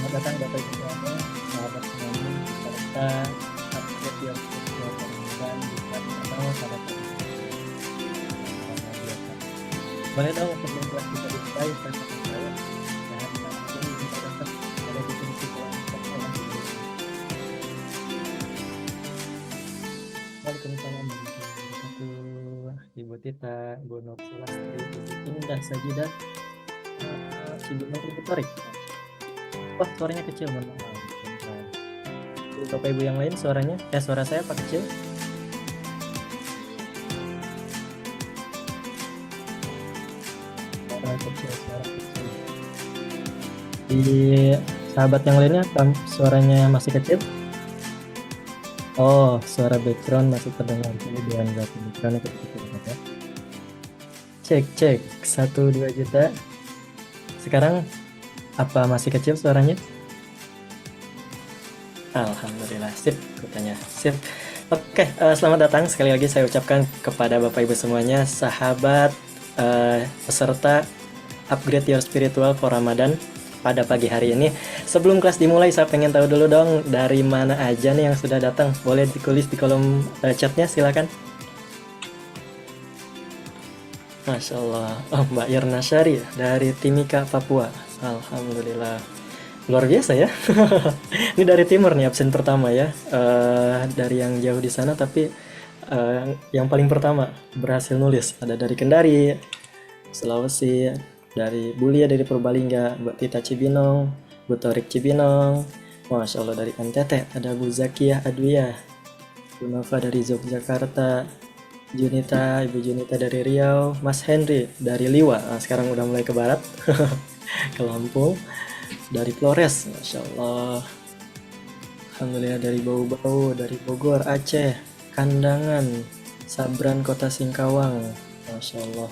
Selamat datang Bapak Ibu semuanya, sahabat semuanya, serta upgrade yang spiritual dan bukan atau sahabat biasa. Boleh dong sebelum kelas kita dimulai, saya kasih tahu dan langsung kita dapat pada definisi kelompok orang dulu. Waalaikumsalam warahmatullahi wabarakatuh. Ibu Tita, Bu Nur Sulastri, Ibu Indah Sajidah, Ibu Nur Ibu Torik. Wah, suaranya kecil, mohon maaf. Bapak Ibu yang lain suaranya, suara saya apa kecil? Suara kecil. Di sahabat yang lainnya, suaranya masih kecil? Oh, suara background masih terdengar. Jadi dianggap backgroundnya kecil ya. Cek, 1-2 juta. Sekarang apa masih kecil suaranya? Alhamdulillah, sip, katanya sip. Oke, selamat datang sekali lagi saya ucapkan kepada Bapak Ibu semuanya, sahabat peserta Upgrade Your Spiritual for Ramadan pada pagi hari ini. Sebelum kelas dimulai, saya pengen tahu dulu dong dari mana aja nih yang sudah datang. Boleh ditulis di kolom chatnya, silakan. Masya Allah, oh, Mbak Irna Syari dari Timika, Papua. Alhamdulillah, luar biasa ya. Ini dari timur nih absen pertama ya, dari yang jauh di sana, tapi yang paling pertama berhasil nulis. Ada dari Kendari, Sulawesi, dari Bulia dari Purbalingga, Mbak Tita Cibinong, Bu Torik Cibinong, Masya Allah dari NTT, ada Bu Zakiyah Adwiyah, Bu Nova dari Yogyakarta, Junita, Ibu Junita dari Riau, Mas Henry dari Liwa, sekarang udah mulai ke barat, ke Lampung, dari Flores, Masya Allah. Alhamdulillah dari Bau-Bau, dari Bogor, Aceh, Kandangan, Sabran, Kota Singkawang, Masya Allah.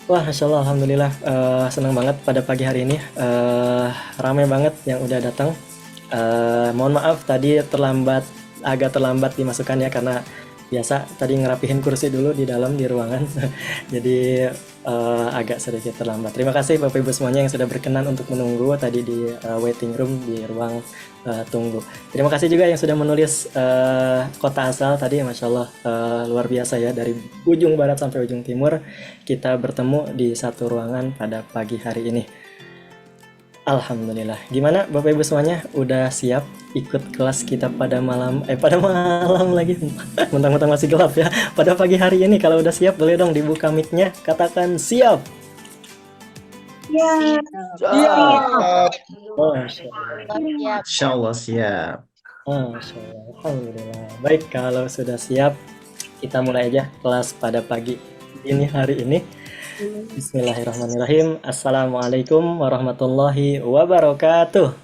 Wah, Masya Allah, Alhamdulillah, senang banget pada pagi hari ini, ramai banget yang udah datang. Mohon maaf tadi agak terlambat dimasukkan ya, karena biasa tadi ngerapihin kursi dulu di dalam di ruangan jadi agak sedikit terlambat. Terima kasih Bapak Ibu semuanya yang sudah berkenan untuk menunggu tadi di waiting room di ruang tunggu. Terima kasih juga yang sudah menulis kota asal tadi, Masya Allah, luar biasa ya, dari ujung barat sampai ujung timur kita bertemu di satu ruangan pada pagi hari ini. Alhamdulillah. Gimana Bapak Ibu semuanya? Udah siap ikut kelas kita pada malam lagi. Mentang-mentang masih gelap ya. Pada pagi hari ini kalau udah siap boleh dong dibuka mic-nya. Katakan siap. Siap. Masya Allah siap. Masya Allah. Alhamdulillah. Baik, kalau sudah siap kita mulai aja kelas pada pagi ini hari ini. Bismillahirrahmanirrahim. Assalamualaikum warahmatullahi wabarakatuh.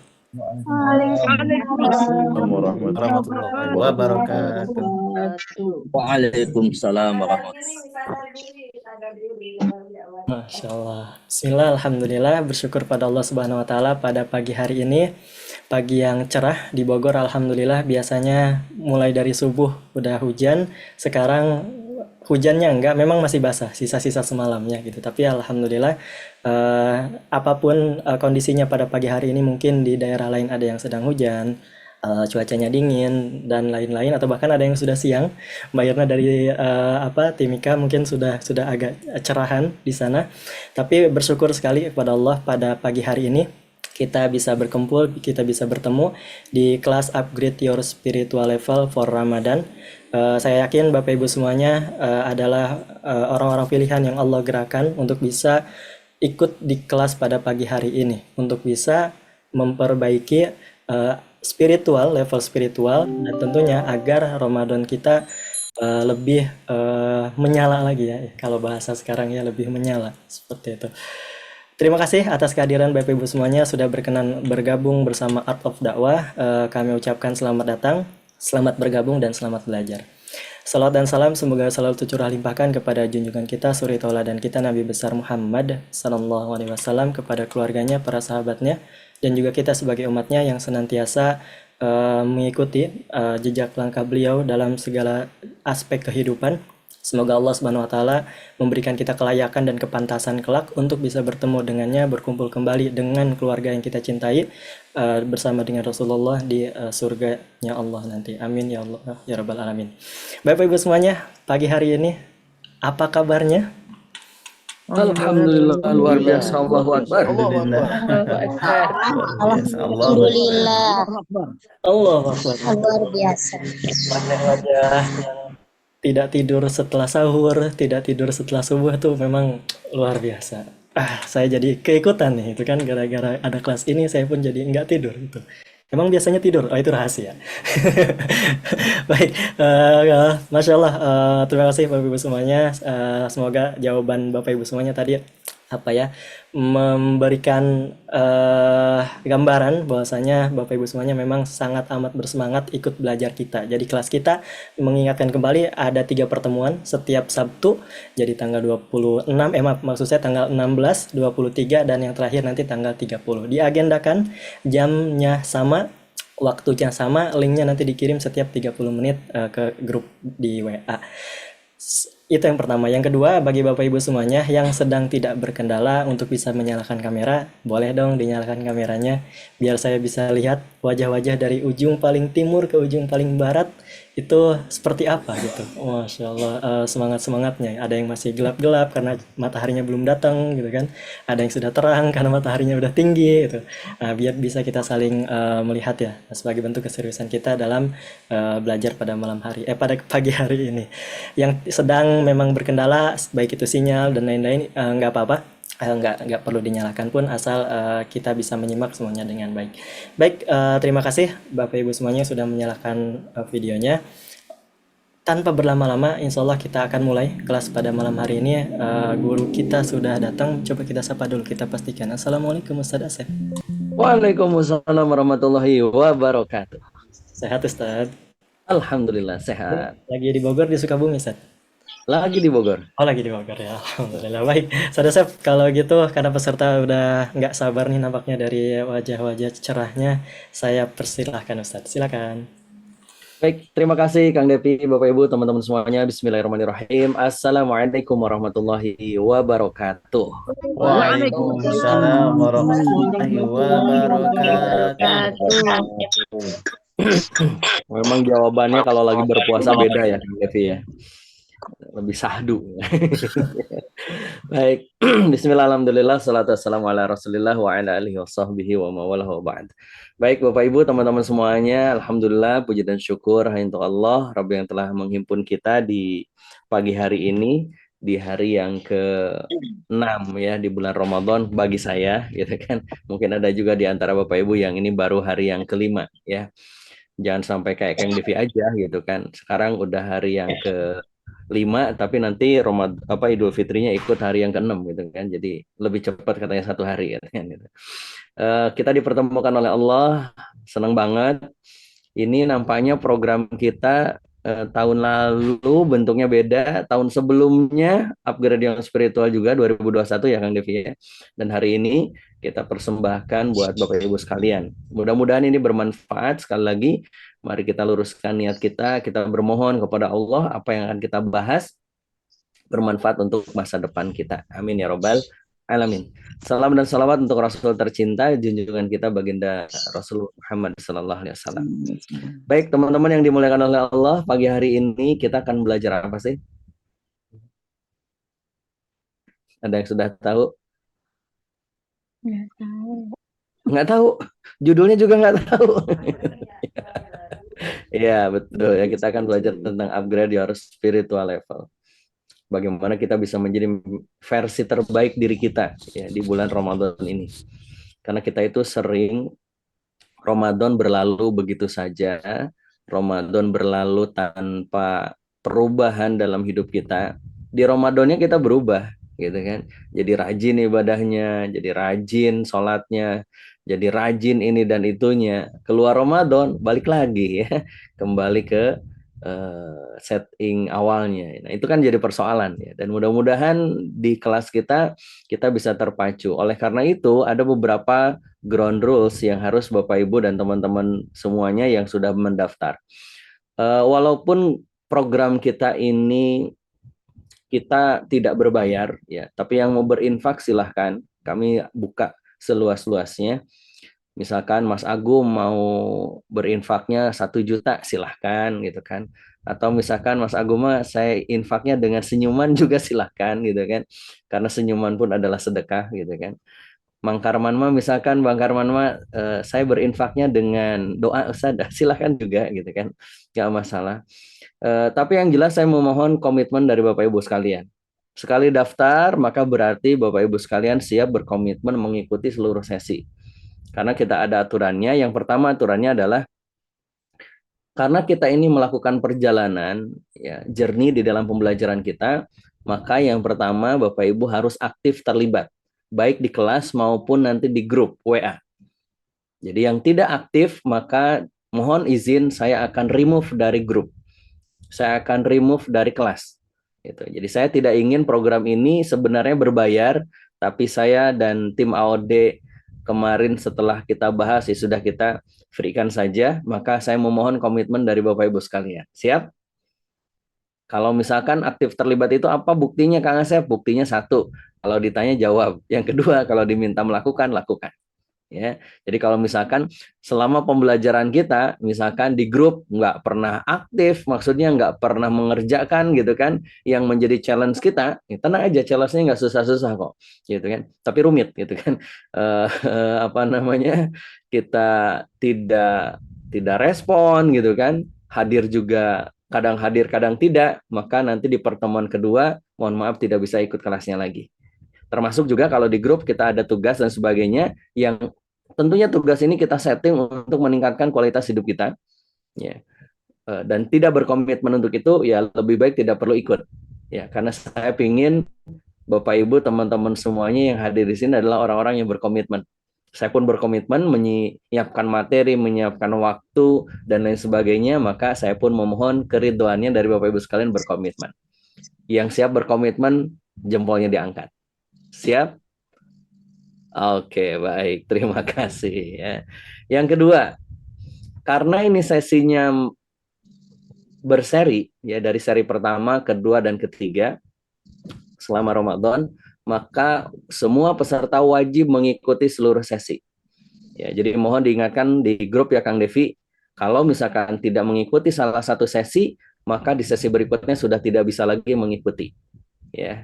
Waalaikumsalam warahmatullahi wabarakatuh. Waalaikumsalam warahmatullahi wabarakatuh. Masya Allah. Bismillah, alhamdulillah, bersyukur pada Allah Subhanahu wa Ta'ala pada pagi hari ini, pagi yang cerah di Bogor. Alhamdulillah, biasanya mulai dari subuh udah hujan, sekarang hujannya enggak, memang masih basah, sisa-sisa semalamnya gitu. Tapi alhamdulillah, apapun kondisinya pada pagi hari ini, mungkin di daerah lain ada yang sedang hujan, cuacanya dingin dan lain-lain, atau bahkan ada yang sudah siang. Mbak Irna dari Timika mungkin sudah agak cerahan di sana. Tapi bersyukur sekali kepada Allah pada pagi hari ini kita bisa berkumpul, kita bisa bertemu di kelas Upgrade Your Spiritual Level for Ramadan. Saya yakin Bapak Ibu semuanya adalah orang-orang pilihan yang Allah gerakkan untuk bisa ikut di kelas pada pagi hari ini, untuk bisa memperbaiki level spiritual, dan tentunya agar Ramadan kita lebih menyala lagi ya, kalau bahasa sekarang ya, lebih menyala, seperti itu. Terima kasih atas kehadiran Bapak Ibu semuanya sudah berkenan bergabung bersama Art of Dakwah. Kami ucapkan selamat datang, selamat bergabung, dan selamat belajar. Salawat dan salam semoga selalu tercurah limpahkan kepada junjungan kita, suri tauladan kita, Nabi besar Muhammad Sallallahu Alaihi Wasallam, kepada keluarganya, para sahabatnya, dan juga kita sebagai umatnya yang senantiasa mengikuti jejak langkah beliau dalam segala aspek kehidupan, Semoga Allah Subhanahu wa taala memberikan kita kelayakan dan kepantasan kelak untuk bisa bertemu dengannya, berkumpul kembali dengan keluarga yang kita cintai bersama dengan Rasulullah di surganya Allah nanti. Amin ya Allah ya rabbal alamin. Bapak Ibu semuanya, pagi hari ini apa kabarnya? Alhamdulillah, luar biasa. Allahu Akbar. Alhamdulillah. Luar biasa. Allahu Akbar. Alhamdulillah, Allah Akbar. luar biasa. Wajah-wajah yang tidak tidur setelah sahur, tidak tidur setelah subuh tuh memang luar biasa. Saya jadi keikutan nih, itu kan gara-gara ada kelas ini saya pun jadi nggak tidur gitu. Emang biasanya tidur? Oh itu rahasia. Baik, Masya Allah, terima kasih Bapak Ibu semuanya. Semoga jawaban Bapak Ibu semuanya tadi apa ya memberikan gambaran bahwasanya Bapak Ibu semuanya memang sangat amat bersemangat ikut belajar kita. Jadi kelas kita mengingatkan kembali ada 3 pertemuan setiap Sabtu. Jadi tanggal 26, maksud saya tanggal 16, 23 dan yang terakhir nanti tanggal 30. Diagendakan jamnya sama, waktunya sama, linknya nanti dikirim setiap 30 menit ke grup di WA. Itu yang pertama. Yang kedua, bagi Bapak Ibu semuanya yang sedang tidak berkendala untuk bisa menyalakan kamera, boleh dong dinyalakan kameranya biar saya bisa lihat wajah-wajah dari ujung paling timur ke ujung paling barat itu seperti apa gitu. Masya Allah, semangat-semangatnya. Ada yang masih gelap-gelap karena mataharinya belum datang gitu kan. Ada yang sudah terang karena mataharinya udah tinggi gitu. Nah, biar bisa kita saling melihat ya sebagai bentuk keseriusan kita dalam belajar pada malam hari, pada pagi hari ini. Yang sedang memang berkendala, baik itu sinyal dan lain-lain, nggak apa-apa. Nggak perlu dinyalakan pun asal kita bisa menyimak semuanya dengan baik. Baik, terima kasih Bapak Ibu semuanya sudah menyalakan videonya. Tanpa berlama-lama, insya Allah kita akan mulai kelas pada malam hari ini. Guru kita sudah datang, coba kita sapa dulu, kita pastikan. Assalamualaikum Ustaz Asep. Waalaikumsalam warahmatullahi wabarakatuh. Sehat Ustaz? Alhamdulillah sehat. Lagi di Bogor, di Sukabumi Ustaz? Lagi di Bogor. Oh lagi di Bogor ya, Alhamdulillah. Baik, Ustaz Asep, kalau gitu karena peserta udah nggak sabar nih nampaknya dari wajah-wajah cerahnya, saya persilahkan Ustaz, silakan. Baik, terima kasih Kang Depi, Bapak Ibu, teman-teman semuanya. Bismillahirrahmanirrahim. Assalamualaikum warahmatullahi wabarakatuh. Waalaikumsalam warahmatullahi wabarakatuh. Memang jawabannya kalau lagi berpuasa beda ya Kang Depi ya. Lebih sahdu. Baik, bismillah, alhamdulillah, salatu wassalamu ala rasulillah wa ala alihi wa sahbihi wa mawalah wa ba'd. Baik Bapak Ibu, teman-teman semuanya, alhamdulillah, puji dan syukur hanya untuk Allah, Rabb yang telah menghimpun kita di pagi hari ini, di hari yang ke-6 ya, di bulan Ramadan bagi saya, gitu kan. Mungkin ada juga di antara Bapak Ibu yang ini baru hari yang ke-5 ya. Jangan sampai kayak Kang Devi aja gitu kan. Sekarang udah hari yang ke-5 tapi nanti Idul Fitrinya ikut hari yang ke-6 gitu kan. Jadi lebih cepat katanya 1 hari kan gitu. Kita dipertemukan oleh Allah, senang banget. Ini nampaknya program kita tahun lalu bentuknya beda, tahun sebelumnya upgrade yang spiritual juga 2021 ya Kang Devi ya. Dan hari ini kita persembahkan buat Bapak Ibu sekalian. Mudah-mudahan ini bermanfaat. Sekali lagi, mari kita luruskan niat kita bermohon kepada Allah apa yang akan kita bahas bermanfaat untuk masa depan kita. Amin ya robbal alamin. Salam dan salawat untuk Rasul tercinta, junjungan kita baginda Rasul Muhammad sallallahu alaihi wasallam. Baik teman-teman yang dimuliakan oleh Allah, pagi hari ini kita akan belajar apa sih? Ada yang sudah tahu? Nggak tahu. Nggak tahu. Judulnya juga nggak tahu. Iya betul ya, kita akan belajar tentang upgrade your spiritual level. Bagaimana kita bisa menjadi versi terbaik diri kita ya di bulan Ramadan ini. Karena kita itu sering Ramadan berlalu begitu saja, Ramadan berlalu tanpa perubahan dalam hidup kita. Di Ramadannya kita berubah, gitu kan? Jadi rajin ibadahnya, jadi rajin sholatnya, jadi rajin ini dan itunya. Keluar Ramadan, balik lagi ya, kembali ke setting awalnya. Nah, itu kan jadi persoalan ya. Dan mudah-mudahan di kelas kita bisa terpacu. Oleh karena itu, ada beberapa ground rules yang harus Bapak Ibu dan teman-teman semuanya yang sudah mendaftar. Walaupun program kita ini kita tidak berbayar ya, tapi yang mau berinfak silahkan, kami buka seluas-luasnya. Misalkan Mas Agung mau berinfaknya 1 juta, silahkan gitu kan. Atau misalkan Mas Agung mah saya infaknya dengan senyuman juga silahkan gitu kan. Karena senyuman pun adalah sedekah gitu kan. Mang Karman mah misalkan Bang Karman mah saya berinfaknya dengan doa Ustaz, silahkan juga gitu kan. Gak masalah. Tapi yang jelas saya memohon komitmen dari Bapak Ibu sekalian. Sekali daftar, maka berarti Bapak Ibu sekalian siap berkomitmen mengikuti seluruh sesi. Karena kita ada aturannya. Yang pertama aturannya adalah karena kita ini melakukan perjalanan, ya, journey di dalam pembelajaran kita, maka yang pertama Bapak Ibu harus aktif terlibat, baik di kelas maupun nanti di grup WA. Jadi yang tidak aktif, maka mohon izin saya akan remove dari grup. Saya akan remove dari kelas. Gitu. Jadi saya tidak ingin program ini sebenarnya berbayar, tapi saya dan tim AOD kemarin setelah kita bahas ya sudah kita freekan saja, maka saya memohon komitmen dari Bapak Ibu sekalian. Siap? Kalau misalkan aktif terlibat itu apa buktinya Kang Asep? Buktinya 1, kalau ditanya jawab. Yang kedua, kalau diminta melakukan, lakukan. Ya, jadi kalau misalkan selama pembelajaran kita, misalkan di grup nggak pernah aktif, maksudnya nggak pernah mengerjakan gitu kan, yang menjadi challenge kita, ya tenang aja, challenge-nya nggak susah-susah kok, gitu kan, tapi rumit gitu kan, apa namanya, kita tidak respon gitu kan, hadir juga kadang hadir kadang tidak, maka nanti di pertemuan kedua, mohon maaf tidak bisa ikut kelasnya lagi. Termasuk juga kalau di grup kita ada tugas dan sebagainya, yang tentunya tugas ini kita setting untuk meningkatkan kualitas hidup kita, ya. Dan tidak berkomitmen untuk itu, ya lebih baik tidak perlu ikut, ya. Karena saya ingin Bapak Ibu teman-teman semuanya yang hadir di sini adalah orang-orang yang berkomitmen. Saya pun berkomitmen menyiapkan materi, menyiapkan waktu dan lain sebagainya, maka saya pun memohon keridhoannya dari Bapak Ibu sekalian berkomitmen. Yang siap berkomitmen jempolnya diangkat. Siap? Oke, baik. Terima kasih ya. Yang kedua, karena ini sesinya berseri ya, dari seri pertama, kedua dan ketiga selama Ramadan, maka semua peserta wajib mengikuti seluruh sesi. Ya, jadi mohon diingatkan di grup ya Kang Devi, kalau misalkan tidak mengikuti salah satu sesi, maka di sesi berikutnya sudah tidak bisa lagi mengikuti. Ya.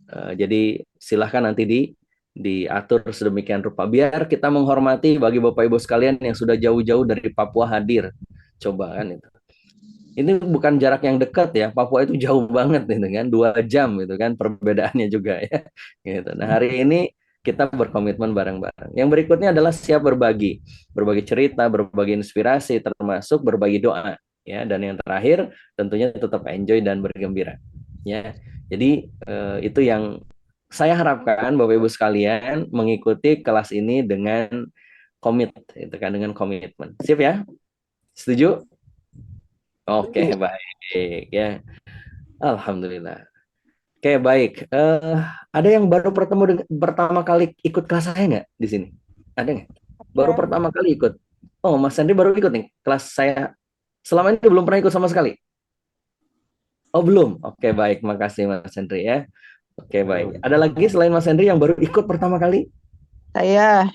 Jadi silahkan nanti diatur sedemikian rupa biar kita menghormati bagi Bapak Ibu sekalian yang sudah jauh-jauh dari Papua hadir. Coba kan itu. Ini bukan jarak yang dekat ya. Papua itu jauh banget gitu kan, 2 jam itu kan perbedaannya juga ya. Gitu. Nah, hari ini kita berkomitmen bareng-bareng. Yang berikutnya adalah siap berbagi cerita, berbagi inspirasi, termasuk berbagi doa ya. Dan yang terakhir tentunya tetap enjoy dan bergembira ya. Jadi itu yang saya harapkan Bapak Ibu sekalian mengikuti kelas ini dengan komit, itu kan, dengan komitmen. Sip ya? Setuju? Oke, baik ya. Alhamdulillah. Oke, baik. Ada yang baru pertama kali ikut kelas saya nggak di sini? Ada nggak? Baru pertama kali ikut. Oh, Mas Henry baru ikut nih kelas saya. Selama ini belum pernah ikut sama sekali. Oh, belum. Oke, baik. Makasih Mas Henry ya. Oke, baik. Ada lagi selain Mas Henry yang baru ikut pertama kali? Saya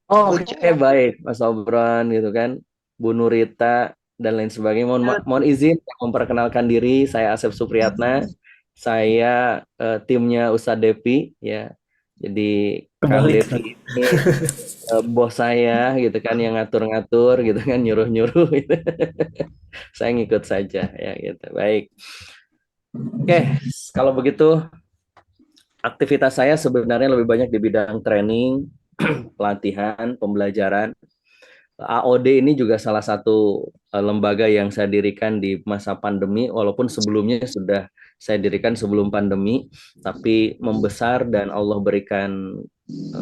Oh, oke, baik. Mas Obron gitu kan. Bu Nurita dan lain sebagainya. Mohon izin memperkenalkan diri. Saya Asep Supriyatna. Saya timnya Ustadz Devi ya. Jadi Kang Kebalik. Devi ini bos saya gitu kan, yang ngatur-ngatur gitu kan, nyuruh-nyuruh gitu. Saya ngikut saja ya gitu. Baik. Oke, kalau begitu aktivitas saya sebenarnya lebih banyak di bidang training, pelatihan, pembelajaran. AOD ini juga salah satu lembaga yang saya dirikan di masa pandemi, walaupun sebelumnya sudah saya dirikan sebelum pandemi, tapi membesar dan Allah berikan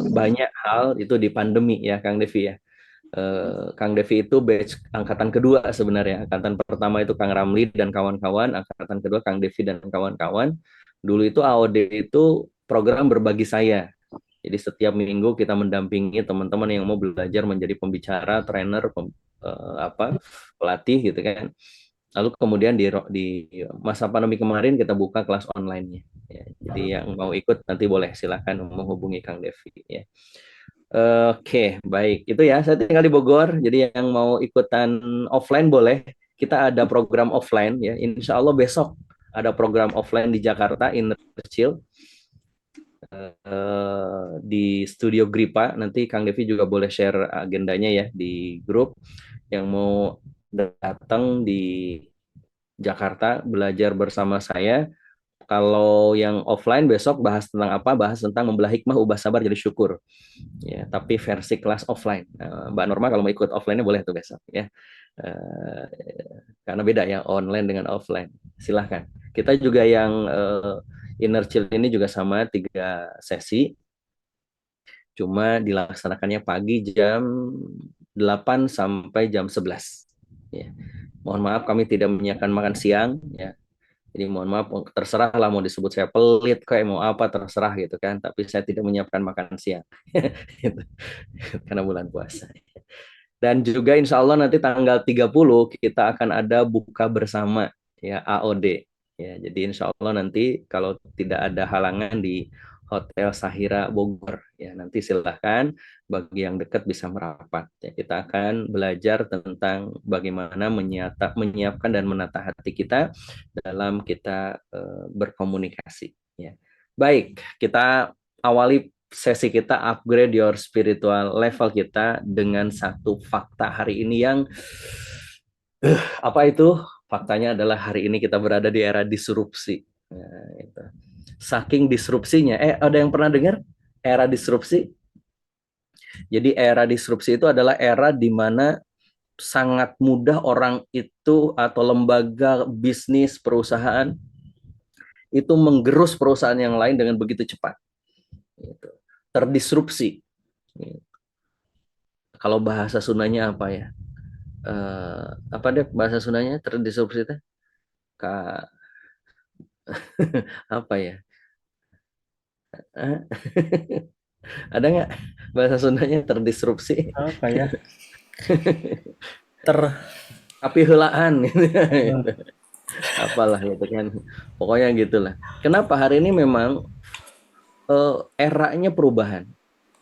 banyak hal itu di pandemi ya Kang Devi ya. Kang Devi itu batch angkatan kedua sebenarnya. Angkatan pertama itu Kang Ramli dan kawan-kawan, angkatan kedua Kang Devi dan kawan-kawan. Dulu itu AOD itu program berbagi saya. Jadi setiap minggu kita mendampingi teman-teman yang mau belajar menjadi pembicara, trainer, pelatih gitu kan. Lalu kemudian di masa pandemi kemarin kita buka kelas online-nya. Ya, jadi yang mau ikut nanti boleh silakan menghubungi Kang Devi. Ya. Oke, baik. Itu ya, saya tinggal di Bogor. Jadi yang mau ikutan offline boleh. Kita ada program offline ya. Insya Allah besok ada program offline di Jakarta, Inner Chill. Di Studio Gripa. Nanti Kang Devi juga boleh share agendanya ya di grup. Yang mau datang di Jakarta belajar bersama saya. Kalau yang offline besok bahas tentang apa? Bahas tentang membelah hikmah, ubah sabar jadi syukur. Ya, tapi versi kelas offline. Mbak Norma kalau mau ikut offline-nya boleh tuh besok ya. Uh, karena beda ya online dengan offline. Silahkan. Kita juga yang Inner Chill ini juga sama 3 sesi. Cuma dilaksanakannya pagi jam 8 sampai jam 11. Ya. Mohon maaf kami tidak menyiapkan makan siang ya. Jadi mohon maaf terserah lah mau disebut saya pelit kayak mau apa terserah gitu kan. Tapi saya tidak menyiapkan makan siang. Gitu. Karena bulan puasa. Dan juga insya Allah nanti tanggal 30 kita akan ada buka bersama ya AOD. Ya, jadi insya Allah nanti kalau tidak ada halangan di Hotel Sahira Bogor ya nanti silahkan bagi yang dekat bisa merapat ya kita akan belajar tentang bagaimana menyiapkan dan menata hati kita dalam kita berkomunikasi ya baik kita awali sesi kita upgrade your spiritual level kita dengan satu fakta hari ini yang apa itu faktanya adalah hari ini kita berada di era disrupsi. Nah, itu. Saking disrupsinya, ada yang pernah dengar era disrupsi? Jadi era disrupsi itu adalah era di mana sangat mudah orang itu atau lembaga bisnis perusahaan itu menggerus perusahaan yang lain dengan begitu cepat. Gitu. Terdisrupsi. Gitu. Kalau bahasa Sundanya apa ya? Apa deh bahasa Sundanya terdisrupsi itu? Apa ya? Ada nggak bahasa Sundanya terdisrupsi? Apa ya? Ter Api helaan gitu. Apalah gitu kan. Pokoknya gitulah. Kenapa hari ini memang eranya perubahan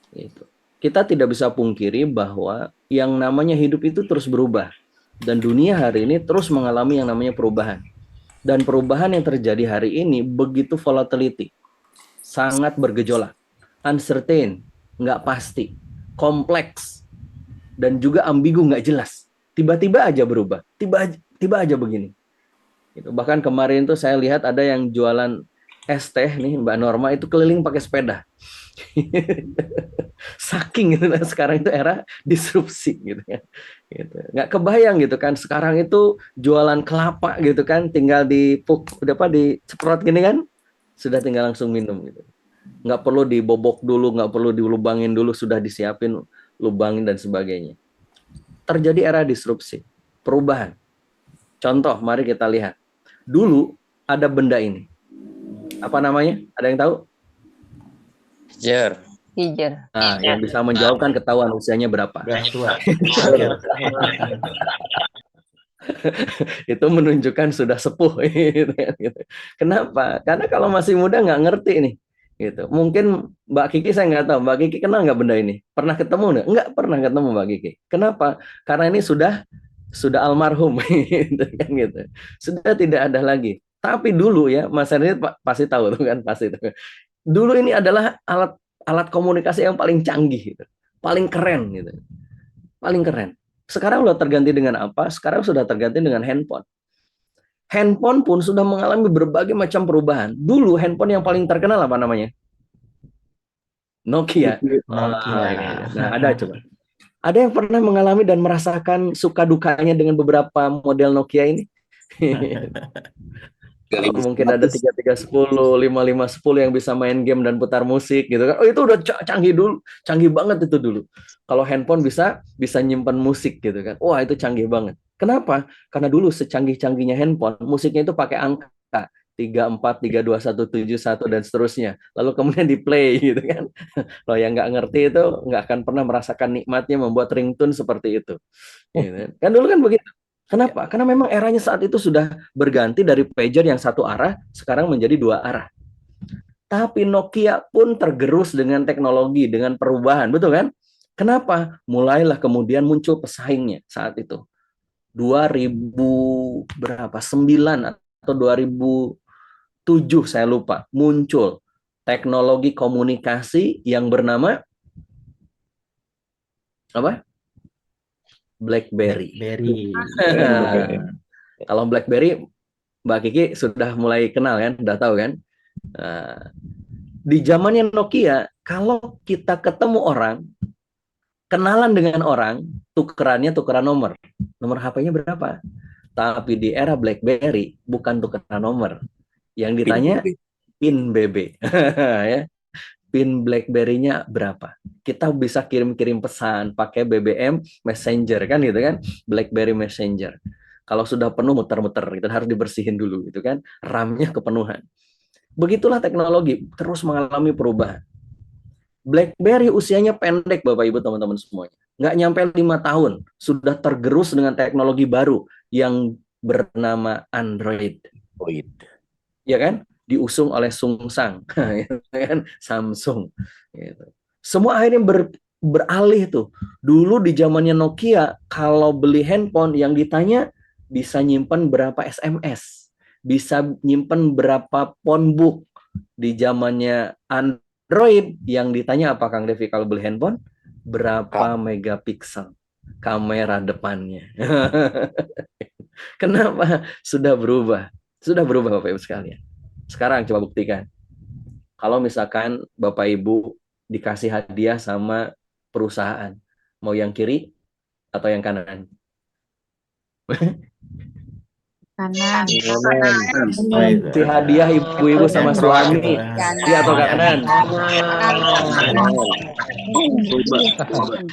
gitu. Kita tidak bisa pungkiri bahwa yang namanya hidup itu terus berubah dan dunia hari ini terus mengalami yang namanya perubahan. Dan perubahan yang terjadi hari ini begitu volatility. Sangat bergejolak. Uncertain, nggak pasti, kompleks, dan juga ambigu nggak jelas. Tiba-tiba aja berubah, tiba aja begini. Gitu. Bahkan kemarin tuh saya lihat ada yang jualan es teh nih Mbak Norma itu keliling pakai sepeda. Saking gitu, sekarang itu era disrupsi gitu ya. Gitu. Nggak kebayang gitu kan sekarang itu jualan kelapa gitu kan tinggal diceprot gini kan sudah tinggal langsung minum gitu. Nggak perlu dibobok dulu, nggak perlu dilubangin dulu, sudah disiapin lubangin dan sebagainya. Terjadi era disrupsi, perubahan. Contoh, mari kita lihat. Dulu ada benda ini. Apa namanya? Ada yang tahu? Jer. Hijr. Nah, yang bisa menjawab kan ketahuan usianya berapa. Itu menunjukkan sudah sepuh. Gitu. Kenapa? Karena kalau masih muda nggak ngerti nih. Gitu. Mungkin Mbak Kiki saya nggak tahu. Mbak Kiki kenal nggak benda ini? Pernah ketemu nggak? Nggak pernah ketemu Mbak Kiki. Kenapa? Karena ini sudah almarhum. Gitu, kan, gitu. Sudah tidak ada lagi. Tapi dulu ya, Mas Heri pasti tahu tuh kan, pasti tahu. Dulu ini adalah alat komunikasi yang paling canggih gitu. Paling keren gitu. Paling keren. Sekarang sudah terganti dengan apa? Sekarang sudah terganti dengan handphone. Handphone pun sudah mengalami berbagai macam perubahan. Dulu handphone yang paling terkenal apa namanya? Nokia. Nah, ada coba. Ada yang pernah mengalami dan merasakan suka dukanya dengan beberapa model Nokia ini? Mungkin ada 3310, 5510 yang bisa main game dan putar musik gitu kan. Oh, itu udah canggih banget itu dulu. Kalau handphone bisa nyimpan musik gitu kan. Wah, itu canggih banget. Kenapa? Karena dulu secanggih-canggihnya handphone, musiknya itu pakai angka 34, 32, 171 dan seterusnya. Lalu kemudian di play gitu kan. Kalau yang nggak ngerti itu nggak akan pernah merasakan nikmatnya membuat ringtone seperti itu. Gitu. Kan dulu kan begitu. Kenapa? Karena memang eranya saat itu sudah berganti dari pager yang satu arah, sekarang menjadi dua arah. Tapi Nokia pun tergerus dengan teknologi, dengan perubahan, betul kan? Kenapa? Mulailah kemudian muncul pesaingnya saat itu. 2000 berapa? 9 atau 2007 saya lupa, muncul teknologi komunikasi yang bernama apa? BlackBerry. Kalau BlackBerry, Mbak Kiki sudah mulai kenal kan, sudah tahu kan? Nah, di zamannya Nokia, kalau kita ketemu orang, kenalan dengan orang, tukeran nomor. Nomor HP-nya berapa? Tapi di era BlackBerry, bukan tukeran nomor. Yang ditanya, PIN BB. Ya. PIN BlackBerry-nya berapa? Kita bisa kirim-kirim pesan pakai BBM Messenger kan gitu kan, BlackBerry Messenger. Kalau sudah penuh muter-muter itu harus dibersihin dulu gitu kan, RAM-nya kepenuhan. Begitulah teknologi terus mengalami perubahan. BlackBerry usianya pendek Bapak Ibu teman-teman semuanya. Nggak nyampe 5 tahun sudah tergerus dengan teknologi baru yang bernama Android. Ya kan? Diusung oleh Samsung, kan? Samsung. Gitu. Semua akhirnya beralih tuh. Dulu di zamannya Nokia, kalau beli handphone yang ditanya bisa nyimpen berapa SMS, bisa nyimpen berapa phonebook. Di zamannya Android yang ditanya apa Kang Devi kalau beli handphone, berapa megapiksel kamera depannya. Kenapa? Sudah berubah. Sudah berubah Bapak Ibu sekalian. Sekarang coba buktikan. Kalau misalkan Bapak Ibu dikasih hadiah sama perusahaan, mau yang kiri atau yang kanan? Kanan. Si hadiah ibu-ibu sama suami, iya atau kanan?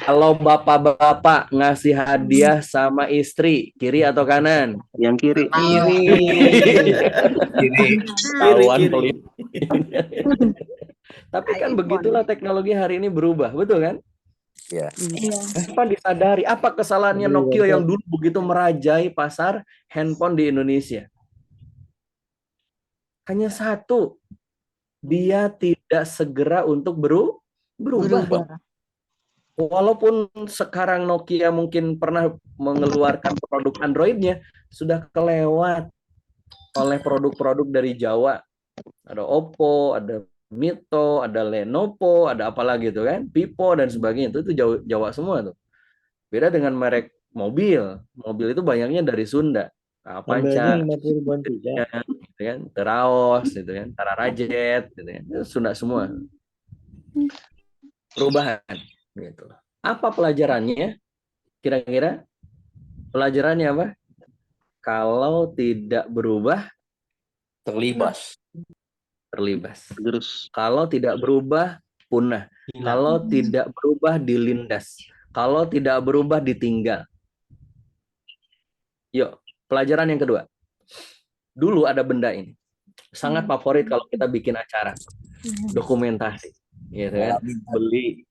Kalau bapak-bapak ngasih hadiah sama istri, kiri atau kanan? Yang kiri. Kiri. Kawan pelit. Tapi kan begitulah teknologi hari ini berubah, betul kan? Ya. Apa disadari? Apa kesalahannya Nokia yang dulu begitu merajai pasar handphone di Indonesia? Hanya satu, dia tidak segera untuk berubah. Walaupun sekarang Nokia mungkin pernah mengeluarkan produk Android-nya, sudah kelewat oleh produk-produk dari Jawa. Ada Oppo, ada Mito, ada Lenovo, ada apa lagi tuh kan, Vivo dan sebagainya. Itu Jawa semua tuh. Beda dengan merek mobil. Mobil itu banyaknya dari Sunda. Avanza, gitu kan, Teraos, gitu kan, Tararajet, gitu kan. Itu Sunda semua. Perubahan, gitu. Apa pelajarannya? Kira-kira pelajarannya apa? Kalau tidak berubah, Terlibas. Kalau tidak berubah, punah. Kalau tidak berubah, dilindas. Kalau tidak berubah, ditinggal. Yuk, pelajaran yang kedua. Dulu ada benda ini. Sangat favorit kalau kita bikin acara. Dokumentasi. Gitu kan? Beli.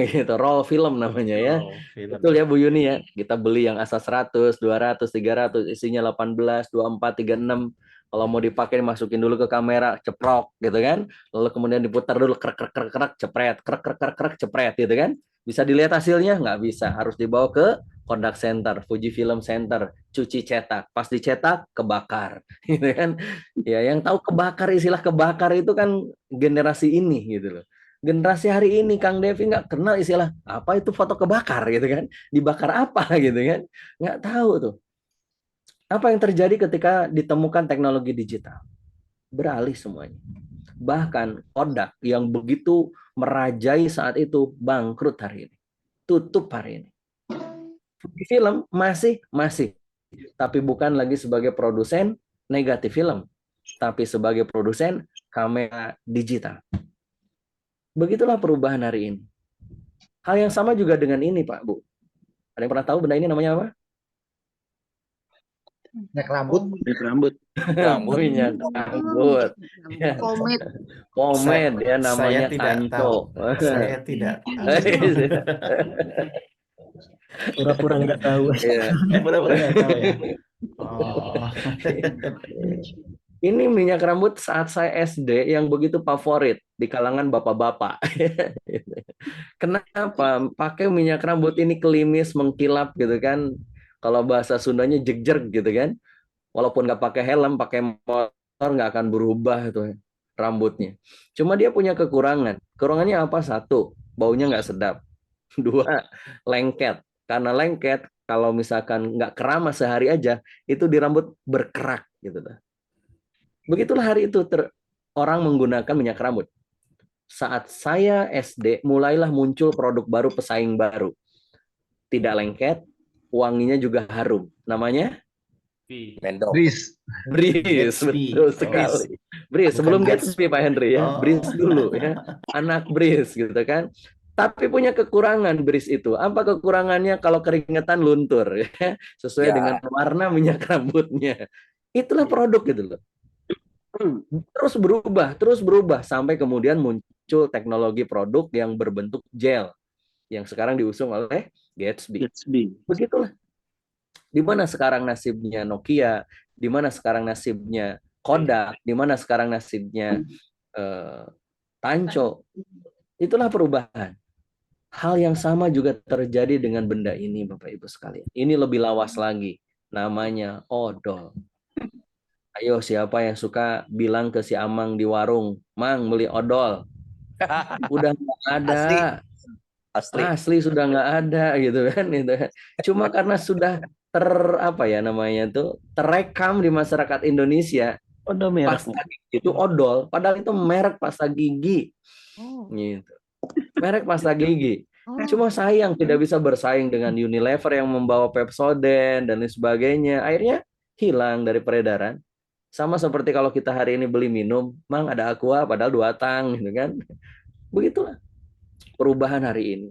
Gitu. Roll film namanya ya. Betul ya Bu Yuni ya. Kita beli yang asal 100, 200, 300. Isinya 18, 24, 36. Kalau mau dipakai masukin dulu ke kamera, ceprok gitu kan. Lalu kemudian diputar dulu krek krek krek krek cepret, krek krek krek krek cepret gitu kan. Bisa dilihat hasilnya? Nggak bisa, harus dibawa ke Kodak Center, Fuji Film Center, cuci cetak. Pas dicetak kebakar gitu kan. Ya yang tahu kebakar, istilah kebakar itu kan generasi ini gitu loh. Generasi hari ini Kang Devi nggak kenal istilah apa itu foto kebakar gitu kan. Dibakar apa gitu kan. Nggak tahu tuh. Apa yang terjadi ketika ditemukan teknologi digital? Beralih semuanya. Bahkan Kodak yang begitu merajai saat itu bangkrut hari ini. Tutup hari ini. Film masih. Tapi bukan lagi sebagai produsen negatif film. Tapi sebagai produsen kamera digital. Begitulah perubahan hari ini. Hal yang sama juga dengan ini Pak, Bu. Ada yang pernah tahu benda ini namanya apa? Minyak rambut. Minyak rambut. Pomade ya namanya Tanto. Saya tidak. Pura-pura nggak tahu. Iya. Benar-benar nggak tahu ya. Oh. Ini minyak rambut saat saya SD yang begitu favorit di kalangan bapak-bapak. Kenapa? Pakai minyak rambut ini klimis, mengkilap gitu kan. Kalau bahasa Sundanya jegjer gitu kan. Walaupun nggak pakai helm, pakai motor nggak akan berubah itu rambutnya. Cuma dia punya kekurangan. Kekurangannya apa? Satu, baunya nggak sedap. Dua, lengket. Karena lengket, kalau misalkan nggak keramas sehari aja, itu di rambut berkerak gitu. Begitulah hari itu orang menggunakan minyak rambut. Saat saya SD, mulailah muncul produk baru, pesaing baru. Tidak lengket, wanginya juga harum. Namanya Mendok. Breeze, Gatsby. betul Oh, sekali. Breeze, bukan sebelum Gatsby. Gatsby Pak Henry ya, Oh. Breeze dulu ya. Anak Breeze gitu kan. Tapi punya kekurangan Breeze itu. Apa kekurangannya? Kalau keringetan luntur ya, sesuai Ya. dengan warna minyak rambutnya. Itulah produk gitu loh. Terus berubah sampai kemudian muncul teknologi produk yang berbentuk gel yang sekarang diusung oleh Gatsby. Begitulah. Di mana sekarang nasibnya Nokia, di mana sekarang nasibnya Kodak, di mana sekarang nasibnya Tanco. Itulah perubahan. Hal yang sama juga terjadi dengan benda ini, Bapak Ibu sekalian. Ini lebih lawas lagi. Namanya odol. Ayo, siapa yang suka bilang ke si Amang di warung, Mang beli odol. Udah nggak ada. Asli sudah nggak ada gitu kan. Gitu. Cuma karena sudah apa ya namanya tuh terekam di masyarakat Indonesia. Udah merek. Pasta gigi itu odol, padahal itu merek pasta gigi. Gitu. Merek pasta gigi. Cuma sayang tidak bisa bersaing dengan Unilever yang membawa Pepsodent dan lain sebagainya. Akhirnya hilang dari peredaran. Sama seperti kalau kita hari ini beli minum, Mang ada Aqua padahal 2 tang gitu kan. Begitulah perubahan hari ini.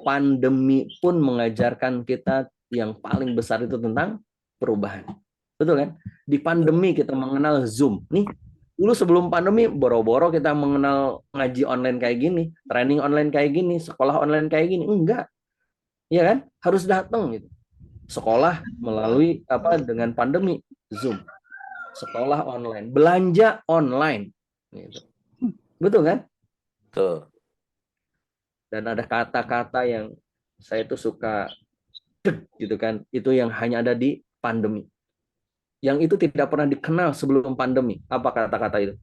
Pandemi pun mengajarkan kita yang paling besar itu tentang perubahan. Betul kan? Di pandemi kita mengenal Zoom. Nih, dulu sebelum pandemi boro-boro kita mengenal ngaji online kayak gini, training online kayak gini, sekolah online kayak gini. Enggak. Iya kan? Harus datang gitu. Sekolah melalui dengan pandemi Zoom. Sekolah online, belanja online. Gitu. Betul kan? Tuh. Dan ada kata-kata yang saya tuh suka gitu kan, itu yang hanya ada di pandemi. Yang itu tidak pernah dikenal sebelum pandemi. Apa kata-kata itu?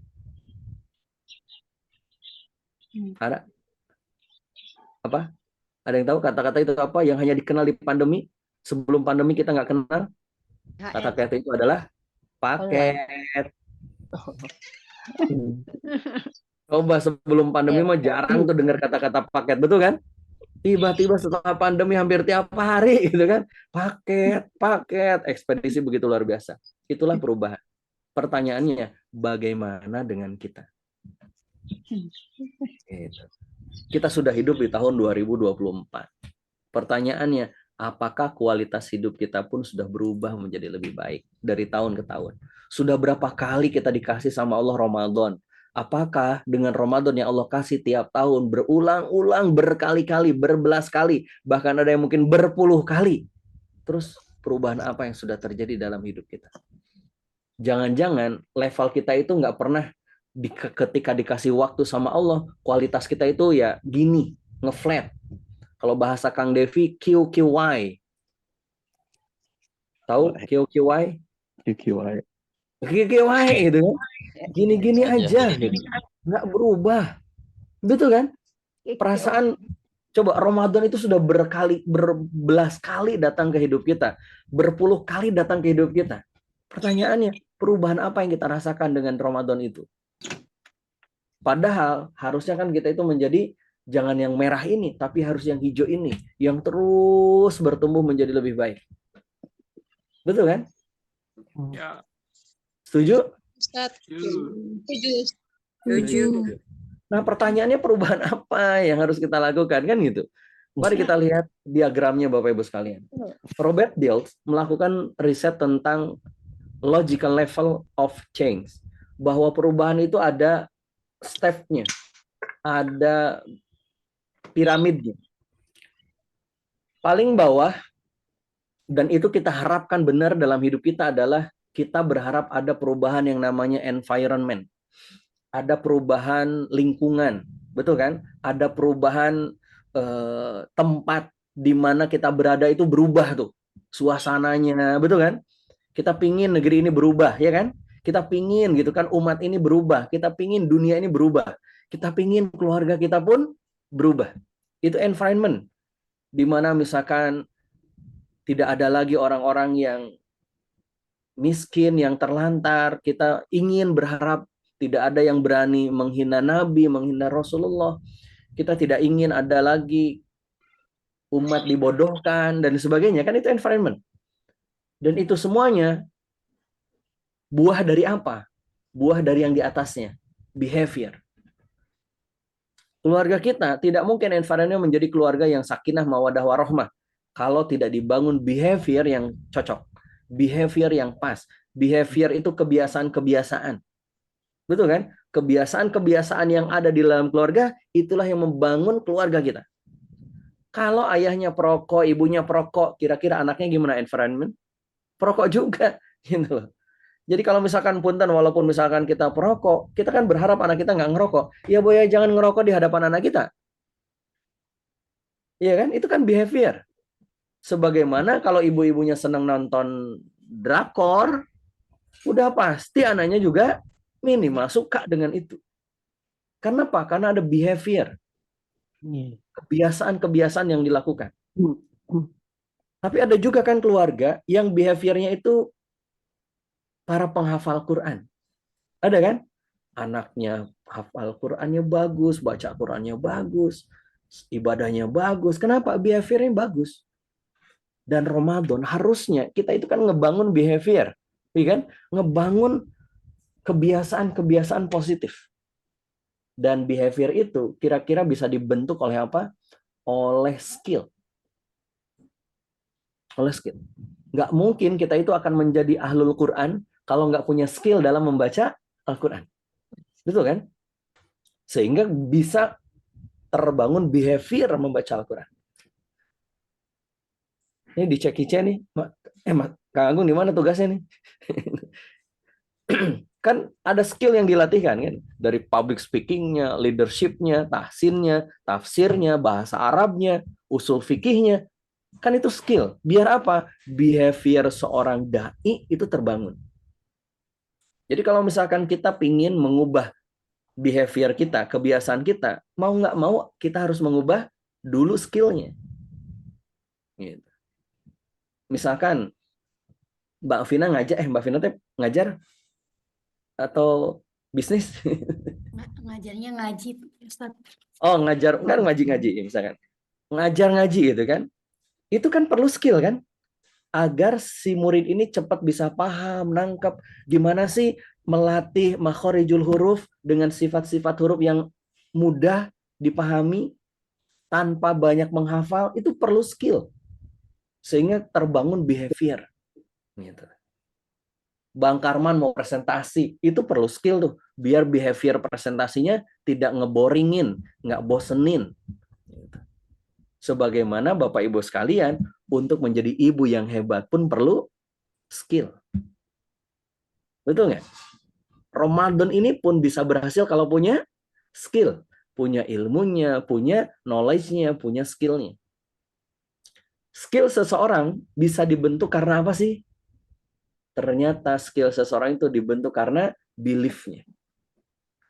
Ada? Apa? Ada yang tahu kata-kata itu apa yang hanya dikenal di pandemi? Sebelum pandemi kita nggak kenal. Kata-kata itu adalah paket. Coba sebelum pandemi mah jarang tuh dengar kata-kata paket, betul kan? Tiba-tiba setelah pandemi hampir tiap hari gitu kan. Paket, ekspedisi begitu luar biasa. Itulah perubahan. Pertanyaannya, bagaimana dengan kita? Gitu. Kita sudah hidup di tahun 2024. Pertanyaannya, apakah kualitas hidup kita pun sudah berubah menjadi lebih baik dari tahun ke tahun? Sudah berapa kali kita dikasih sama Allah Ramadan? Apakah dengan Ramadan yang Allah kasih tiap tahun berulang-ulang, berkali-kali, berbelas kali, bahkan ada yang mungkin berpuluh kali? Terus perubahan apa yang sudah terjadi dalam hidup kita? Jangan-jangan level kita itu nggak pernah ketika dikasih waktu sama Allah, kualitas kita itu ya gini, ngeflat. Kalau bahasa Kang Devi, QQY. Tahu QQY? QQY gitu kan. Gini-gini aja gitu. Nggak berubah. Betul kan? Perasaan coba Ramadan itu sudah berbelas kali datang ke hidup kita. Berpuluh kali datang ke hidup kita. Pertanyaannya, perubahan apa yang kita rasakan dengan Ramadan itu? Padahal harusnya kan kita itu menjadi jangan yang merah ini, tapi harus yang hijau ini, yang terus bertumbuh menjadi lebih baik. Betul kan? Ya. Setuju? Setuju. Nah, pertanyaannya perubahan apa yang harus kita lakukan kan gitu. Mari kita lihat diagramnya Bapak Ibu sekalian. Robert Dilts melakukan riset tentang logical level of change, bahwa perubahan itu ada step-nya, ada piramidnya. Paling bawah, dan itu kita harapkan benar dalam hidup kita adalah kita berharap ada perubahan yang namanya environment. Ada perubahan lingkungan, betul kan? Ada perubahan tempat di mana kita berada itu berubah tuh. Suasananya, betul kan? Kita pingin negeri ini berubah, ya kan? Kita pingin gitu kan umat ini berubah. Kita pingin dunia ini berubah. Kita pingin keluarga kita pun berubah. Itu environment. Di mana misalkan tidak ada lagi orang-orang yang miskin, yang terlantar. Kita ingin berharap tidak ada yang berani menghina Nabi, menghina Rasulullah. Kita tidak ingin ada lagi umat dibodohkan dan sebagainya. Kan itu environment. Dan itu semuanya buah dari apa? Buah dari yang di atasnya. Behavior. Keluarga kita tidak mungkin environment menjadi keluarga yang sakinah, mawadah, warahmah kalau tidak dibangun behavior yang cocok. Behavior yang pas. Behavior itu kebiasaan-kebiasaan. Betul kan? Kebiasaan-kebiasaan yang ada di dalam keluarga, itulah yang membangun keluarga kita. Kalau ayahnya perokok, ibunya perokok, kira-kira anaknya gimana environment? Perokok juga. Gitu loh. Jadi kalau misalkan punten, walaupun misalkan kita perokok, kita kan berharap anak kita nggak ngerokok. Ya boy, jangan ngerokok di hadapan anak kita. Iya kan? Itu kan behavior. Sebagaimana kalau ibu-ibunya senang nonton drakor, udah pasti anaknya juga minimal suka dengan itu. Karena apa? Karena ada behavior. Kebiasaan-kebiasaan yang dilakukan. Tapi ada juga kan keluarga yang behaviornya itu para penghafal Quran. Ada kan? Anaknya hafal Qurannya bagus, baca Qurannya bagus, ibadahnya bagus. Kenapa? Behaviornya bagus. Dan Ramadan harusnya kita itu kan ngebangun behavior, ya kan? Ngebangun kebiasaan-kebiasaan positif. Dan behavior itu kira-kira bisa dibentuk oleh apa? Oleh skill. Oleh skill. Nggak mungkin kita itu akan menjadi ahlul Quran kalau nggak punya skill dalam membaca Al-Quran. Betul kan? Sehingga bisa terbangun behavior membaca Al-Quran. Ini dicek Ice nih. Kang Agung di mana tugasnya nih? Kan ada skill yang dilatihkan kan? Dari public speakingnya, leadershipnya, tahsinnya, tafsirnya, bahasa Arabnya, usul fikihnya. Kan itu skill. Biar apa? Behavior seorang da'i itu terbangun. Jadi kalau misalkan kita pingin mengubah behavior kita, kebiasaan kita, mau nggak mau kita harus mengubah dulu skillnya. Gitu. Misalkan Mbak Vina Mbak Vina ngajar atau bisnis? Ngajarnya ngaji, Ustaz. Oh, ngajar, kan ngaji-ngaji misalkan. Ngajar ngaji gitu kan. Itu kan perlu skill kan? Agar si murid ini cepat bisa paham, nangkep gimana sih melatih makhorijul huruf dengan sifat-sifat huruf yang mudah dipahami tanpa banyak menghafal, itu perlu skill. Sehingga terbangun behavior. Gitu. Bang Karman mau presentasi, itu perlu skill tuh. Biar behavior presentasinya tidak ngeboringin, nggak bosenin. Gitu. Sebagaimana Bapak Ibu sekalian, untuk menjadi ibu yang hebat pun perlu skill. Betul nggak? Ramadan ini pun bisa berhasil kalau punya skill. Punya ilmunya, punya knowledge-nya, punya skill-nya. Skill seseorang bisa dibentuk karena apa sih? Ternyata skill seseorang itu dibentuk karena belief-nya.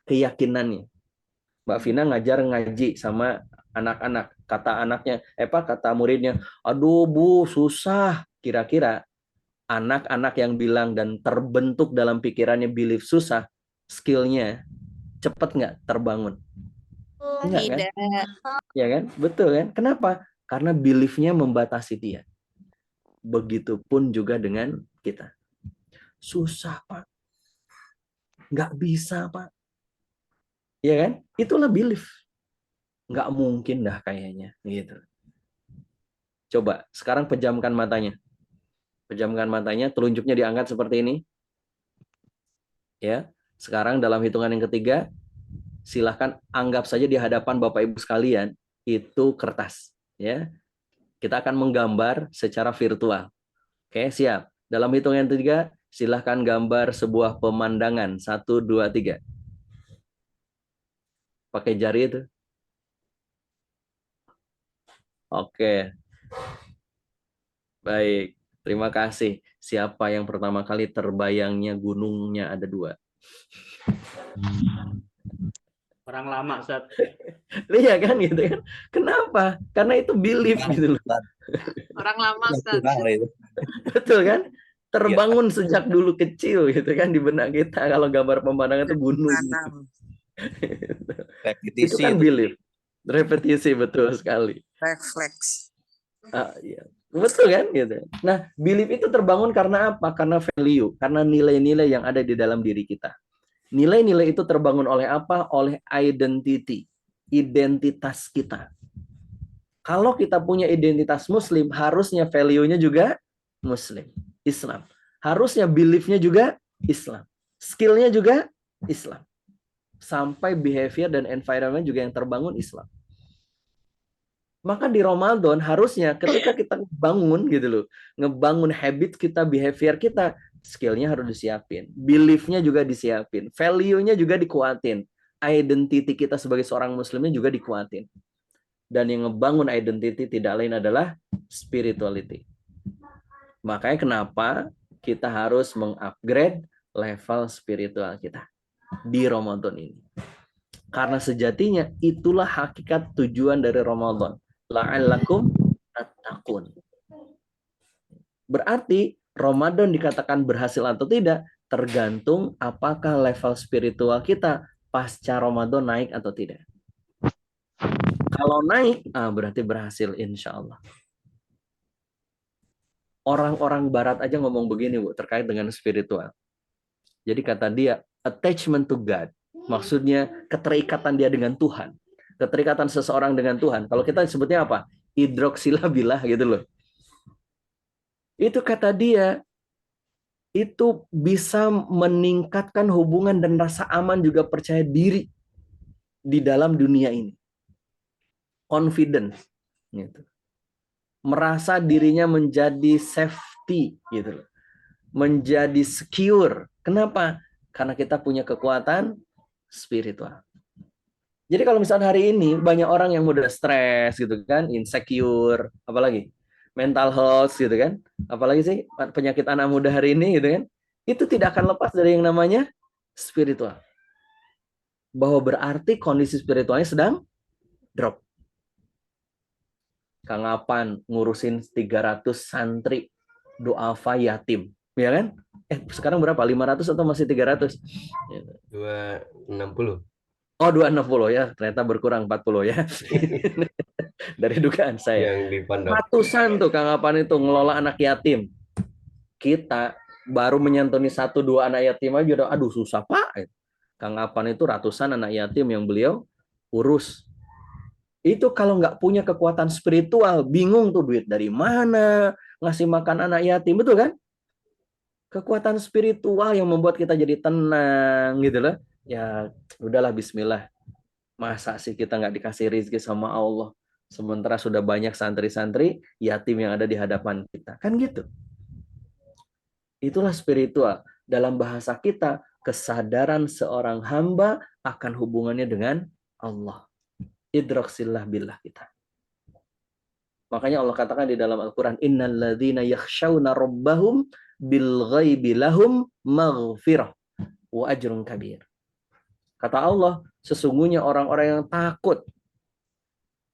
Keyakinannya. Mbak Vina ngajar ngaji sama anak-anak. Kata muridnya, aduh Bu, susah. Kira-kira anak-anak yang bilang dan terbentuk dalam pikirannya belief susah, skill-nya cepat nggak terbangun? Enggak kan? Ya kan? Betul kan? Kenapa? Karena belief-nya membatasi dia. Begitupun juga dengan kita. Susah, Pak. Nggak bisa, Pak. Ya kan? Itulah belief. Nggak mungkin dah kayaknya. Gitu. Coba, sekarang pejamkan matanya. Pejamkan matanya, telunjuknya diangkat seperti ini. Ya. Sekarang dalam hitungan yang ketiga, silahkan anggap saja di hadapan Bapak Ibu sekalian, itu kertas. Ya. Kita akan menggambar secara virtual. Oke, siap. Dalam hitungan 3, silahkan gambar sebuah pemandangan. 1, 2, 3. Pakai jari itu. Oke, baik. Terima kasih. Siapa yang pertama kali terbayangnya gunungnya ada 2? Orang lama, Ustaz. Iya kan gitu kan. Kenapa? Karena itu belief gitu loh. Orang lama, Ustaz. Betul kan? Terbangun sejak dulu kecil gitu kan di benak kita kalau gambar pemandangan itu gunung. Itu kan belief. Repetisi, betul sekali. Refleks. Iya. Betul kan gitu. Nah, belief itu terbangun karena apa? Karena value, karena nilai-nilai yang ada di dalam diri kita. Nilai-nilai itu terbangun oleh apa? Oleh identity, identitas kita. Kalau kita punya identitas muslim, harusnya value-nya juga muslim, Islam. Harusnya belief-nya juga Islam. Skill-nya juga Islam. Sampai behavior dan environment juga yang terbangun Islam. Maka di Ramadan harusnya ketika kita bangun gitu loh, ngebangun habit kita, behavior kita, skill-nya harus disiapin, belief-nya juga disiapin, value-nya juga dikuatin, identity kita sebagai seorang muslimnya juga dikuatin. Dan yang ngebangun identity tidak lain adalah spirituality. Makanya kenapa kita harus mengupgrade level spiritual kita di Ramadan ini. Karena sejatinya itulah hakikat tujuan dari Ramadan. La'allakum tattaqun. Berarti Ramadan dikatakan berhasil atau tidak tergantung apakah level spiritual kita pasca Ramadan naik atau tidak. Kalau naik, berarti berhasil insya Allah. Orang-orang barat aja ngomong begini, Bu, terkait dengan spiritual. Jadi kata dia, attachment to God. Maksudnya keterikatan dia dengan Tuhan. Keterikatan seseorang dengan Tuhan. Kalau kita sebutnya apa? Hidroksilabilah gitu loh. Itu kata dia, itu bisa meningkatkan hubungan dan rasa aman juga percaya diri di dalam dunia ini. Confidence. Gitu. Merasa dirinya menjadi safety. Gitu loh. Menjadi secure. Kenapa? Karena kita punya kekuatan spiritual. Jadi kalau misalnya hari ini banyak orang yang mudah stres gitu kan, insecure, apalagi mental health gitu kan, apalagi sih penyakit anak muda hari ini gitu kan, itu tidak akan lepas dari yang namanya spiritual. Bahwa berarti kondisi spiritualnya sedang drop. Kang Apan ngurusin 300 santri duafa yatim, ya kan? Sekarang berapa? 500 atau masih 300? 260. Oh, 260 ya, ternyata berkurang 40 ya. Dari dugaan saya. Yang di pondok. Ratusan tuh Kang Apan itu ngelola anak yatim. Kita baru menyantuni 1-2 anak yatim aja udah aduh susah Pak. Kang Apan itu ratusan anak yatim yang beliau urus. Itu kalau nggak punya kekuatan spiritual, bingung tuh duit dari mana, ngasih makan anak yatim, betul kan? Kekuatan spiritual yang membuat kita jadi tenang gitu loh. Ya udahlah bismillah. Masa sih kita nggak dikasih rezeki sama Allah? Sementara sudah banyak santri-santri yatim yang ada di hadapan kita. Kan gitu. Itulah spiritual. Dalam bahasa kita, kesadaran seorang hamba akan hubungannya dengan Allah. Idraksillah billah kita. Makanya Allah katakan di dalam Al-Quran, innalladzina yakhshawna rabbahum bil ghaibi lahum maghfirah wa ajrun kabir. Kata Allah, sesungguhnya orang-orang yang takut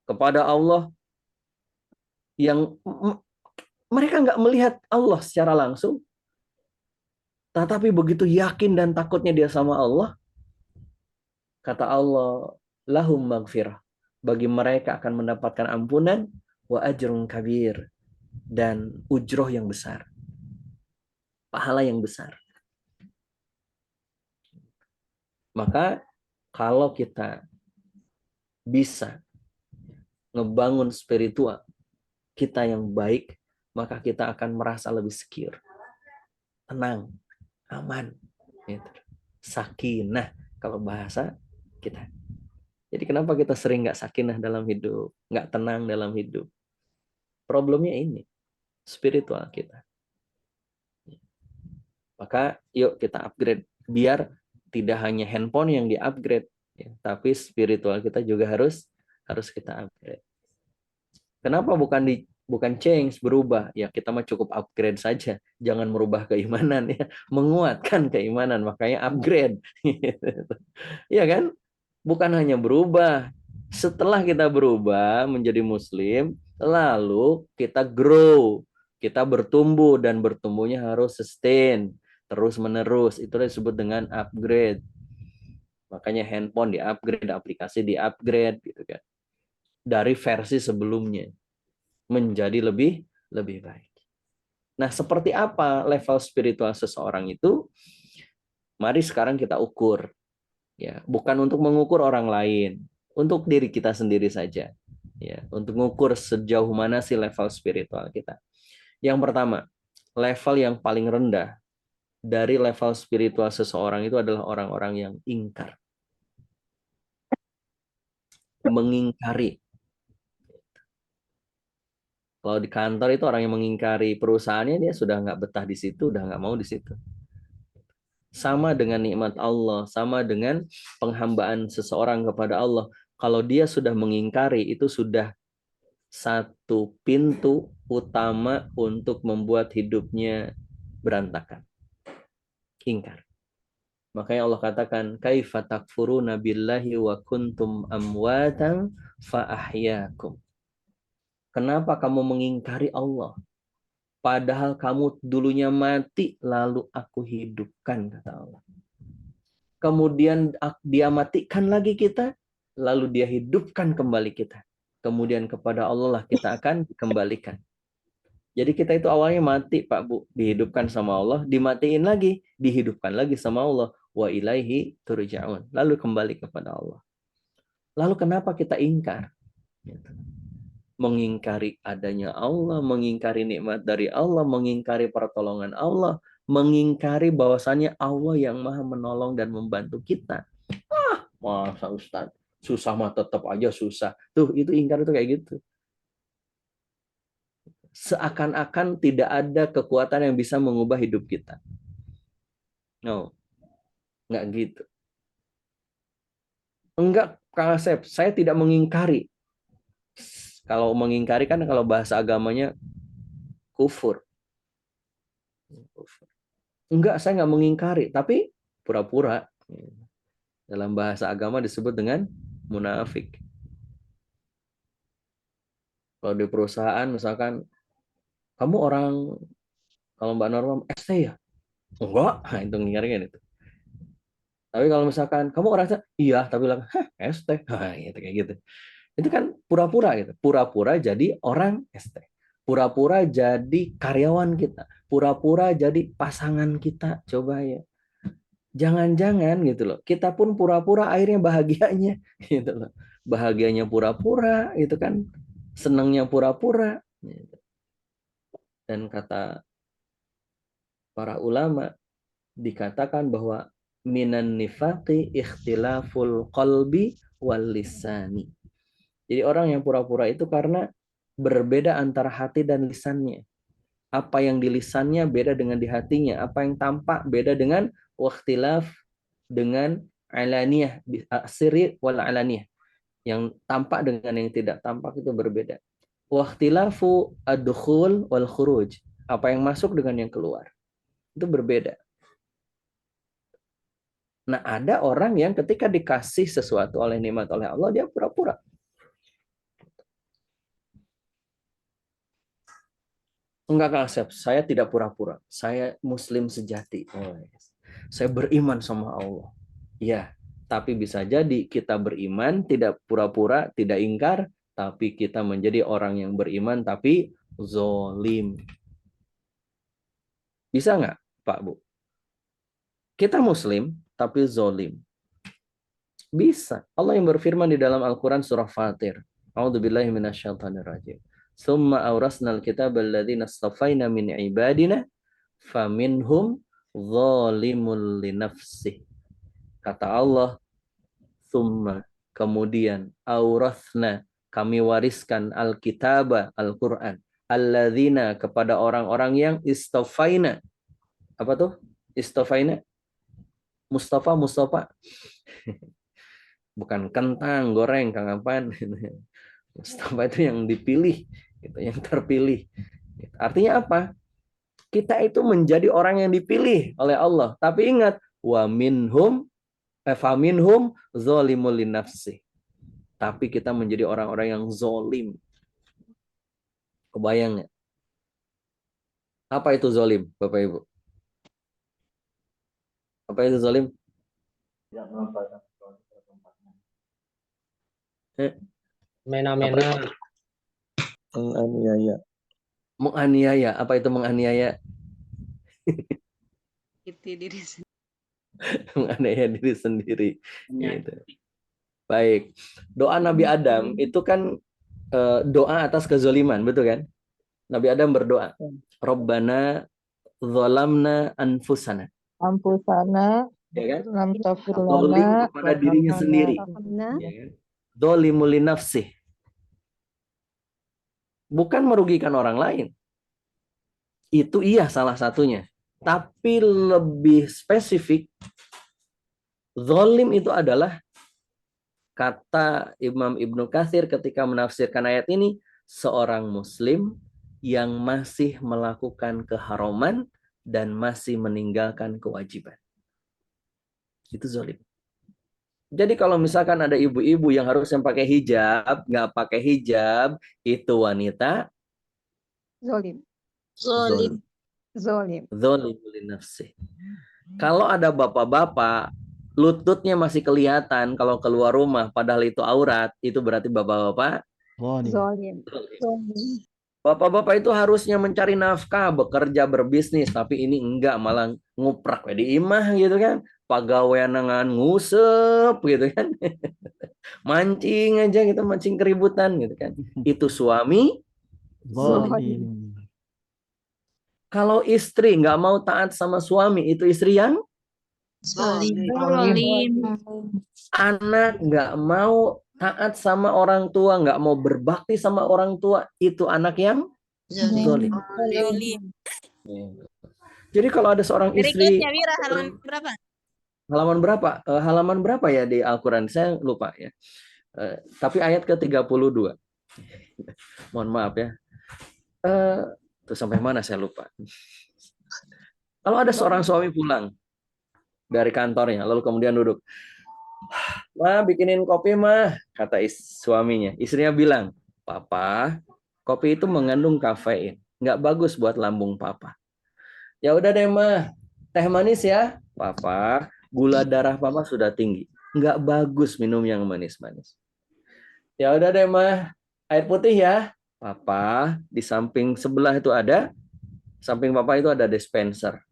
kepada Allah, yang mereka nggak melihat Allah secara langsung, tetapi begitu yakin dan takutnya dia sama Allah, kata Allah, lahum maghfirah. Bagi mereka akan mendapatkan ampunan, wa ajrun kabir, dan ujroh yang besar. Pahala yang besar. Maka kalau kita bisa ngebangun spiritual kita yang baik, maka kita akan merasa lebih secure, tenang, aman, gitu. Sakinah kalau bahasa kita. Jadi kenapa kita sering nggak sakinah dalam hidup, nggak tenang dalam hidup? Problemnya ini, spiritual kita. Maka yuk kita upgrade, biar tidak hanya handphone yang di-upgrade, ya, tapi spiritual kita juga harus kita upgrade. Kenapa bukan change, berubah? Ya kita mah cukup upgrade saja, jangan merubah keimanan ya, menguatkan keimanan, makanya upgrade. Iya kan? Bukan hanya berubah. Setelah kita berubah menjadi muslim, lalu kita grow, kita bertumbuh, dan bertumbuhnya harus sustain, terus menerus. Itu disebut dengan upgrade. Makanya handphone di-upgrade, aplikasi di-upgrade gitu kan. Dari versi sebelumnya menjadi lebih baik. Nah, seperti apa level spiritual seseorang itu? Mari sekarang kita ukur. Ya, bukan untuk mengukur orang lain, untuk diri kita sendiri saja. Ya, untuk mengukur sejauh mana sih level spiritual kita. Yang pertama, level yang paling rendah dari level spiritual seseorang itu adalah orang-orang yang ingkar. Mengingkari. Kalau di kantor itu orang yang mengingkari perusahaannya, dia sudah nggak betah di situ, udah nggak mau di situ. Sama dengan nikmat Allah, sama dengan penghambaan seseorang kepada Allah. Kalau dia sudah mengingkari, itu sudah satu pintu utama untuk membuat hidupnya berantakan. Ingkar. Makanya Allah katakan, kaifa takfuruna billahi wa kuntum amwatan fa ahyakum. Kenapa kamu mengingkari Allah? Padahal kamu dulunya mati, lalu aku hidupkan, kata Allah. Kemudian dia matikan lagi kita, lalu dia hidupkan kembali kita. Kemudian kepada Allah lah kita akan dikembalikan. Jadi kita itu awalnya mati, Pak Bu, dihidupkan sama Allah, dimatiin lagi, dihidupkan lagi sama Allah. Wa ilaihi turja'un. Lalu kembali kepada Allah. Lalu kenapa kita ingkar? Mengingkari adanya Allah, mengingkari nikmat dari Allah, mengingkari pertolongan Allah, mengingkari bahwasannya Allah yang maha menolong dan membantu kita. Masa Ustaz, susah mah tetap aja susah. Tuh, itu ingkar itu kayak gitu. Seakan-akan tidak ada kekuatan yang bisa mengubah hidup kita. No, nggak gitu. Enggak, Kang Asep, saya tidak mengingkari. Kalau mengingkari kan kalau bahasa agamanya kufur. Enggak, saya nggak mengingkari, tapi pura-pura. Dalam bahasa agama disebut dengan munafik. Kalau di perusahaan misalkan, kamu orang, kalau Mbak Norma, ST ya? Enggak, nah, itu ngingkarin itu. Tapi kalau misalkan, kamu orang ST? Iya, tapi bilang, ST. Nah, gitu, kayak gitu. Itu kan pura-pura gitu. Pura-pura jadi orang ST. Pura-pura jadi karyawan kita. Pura-pura jadi pasangan kita. Coba ya. Jangan-jangan gitu loh. Kita pun pura-pura akhirnya bahagianya gitu loh. Bahagianya pura-pura itu kan. Senangnya pura-pura. Dan kata para ulama dikatakan bahwa minan nifaqi ikhtilaful qalbi wal lisani. Jadi orang yang pura-pura itu karena berbeda antara hati dan lisannya. Apa yang di lisannya beda dengan di hatinya. Apa yang tampak beda dengan wakhtilaf dengan alaniyah, sirri wal alaniyah. Yang tampak dengan yang tidak tampak itu berbeda. Wakhtilafu ad-dukhul wal khuruj. Apa yang masuk dengan yang keluar. Itu berbeda. Nah, ada orang yang ketika dikasih sesuatu oleh nikmat oleh Allah, dia pura-pura. Enggak, Kang Asep, saya tidak pura-pura. Saya muslim sejati. Oh, yes. Saya beriman sama Allah. Ya, tapi bisa jadi kita beriman, tidak pura-pura, tidak ingkar, tapi kita menjadi orang yang beriman, tapi zolim. Bisa nggak, Pak Bu? Kita muslim, tapi zolim. Bisa. Allah yang berfirman di dalam Al-Quran surah Fatir. A'udzubillahi minasyaitonirrajim. Summa awrasnal kitaba alladzina astafaina min ibadina faminhum zalimul linafsih. Kata Allah, summa, kemudian awrasna, kami wariskan al-kitaba, Al-Quran, alladzina, kepada orang-orang yang istofaina. Apa tuh? Istofaina? Mustafa, Mustafa. Bukan kentang goreng, Kang Apan. Mustafa itu yang dipilih, gitu, yang terpilih. Artinya apa? Kita itu menjadi orang yang dipilih oleh Allah. Tapi ingat, wa minhum faminhum zalimul linafsi. Tapi kita menjadi orang-orang yang zolim. Kebayang nggak? Apa itu zolim, Bapak Ibu? Apa itu zolim? Mena-mena. Menganiaya. Menganiaya. Apa itu menganiaya? Itu diri sendiri. Menganiaya diri sendiri. Gitu. Baik. Doa Nabi Adam itu kan doa atas kezoliman, betul kan? Nabi Adam berdoa, Rabbana zalamna anfusana. Ampusana, Ya kan? lam Zolim tafirlana, kepada dirinya sendiri. Ya kan? Zolimul linafsih. Bukan merugikan orang lain. Itu iya salah satunya. Tapi lebih spesifik, zolim itu adalah, kata Imam Ibnu Katsir ketika menafsirkan ayat ini, seorang muslim yang masih melakukan keharaman dan masih meninggalkan kewajiban. Itu zolim. Jadi kalau misalkan ada ibu-ibu yang harusnya pakai hijab, nggak pakai hijab, itu wanita zolim, zolim. zolim. Zolim li nafsih. Kalau ada bapak-bapak, lututnya masih kelihatan kalau keluar rumah, padahal itu aurat, itu berarti bapak-bapak Zolim. Bapak-bapak itu harusnya mencari nafkah, bekerja, berbisnis, tapi ini enggak, malah nguprak di imah gitu kan. Pegawai nangan ngusep gitu kan. Mancing aja gitu, mancing keributan gitu kan. Itu suami. Zolim. Kalau istri nggak mau taat sama suami, itu istri yang. Zolim. Anak nggak mau taat sama orang tua, nggak mau berbakti sama orang tua, itu anak yang zolim. Jadi kalau ada seorang istri, halaman berapa? Halaman berapa ya di Al-Quran? Saya lupa ya. Tapi ayat ke-32. Mohon maaf ya. Itu sampai mana saya lupa. Kalau ada seorang suami pulang dari kantornya, lalu kemudian duduk. "Mah, bikinin kopi, mah," kata suaminya. Istrinya bilang, "Papa, kopi itu mengandung kafein. Nggak bagus buat lambung papa." "Ya udah deh, mah. Teh manis ya." "Papa, gula darah papa sudah tinggi. Nggak bagus minum yang manis-manis." "Ya udah deh, mah. Air putih ya." "Papa, di samping sebelah itu ada, samping papa itu ada dispenser."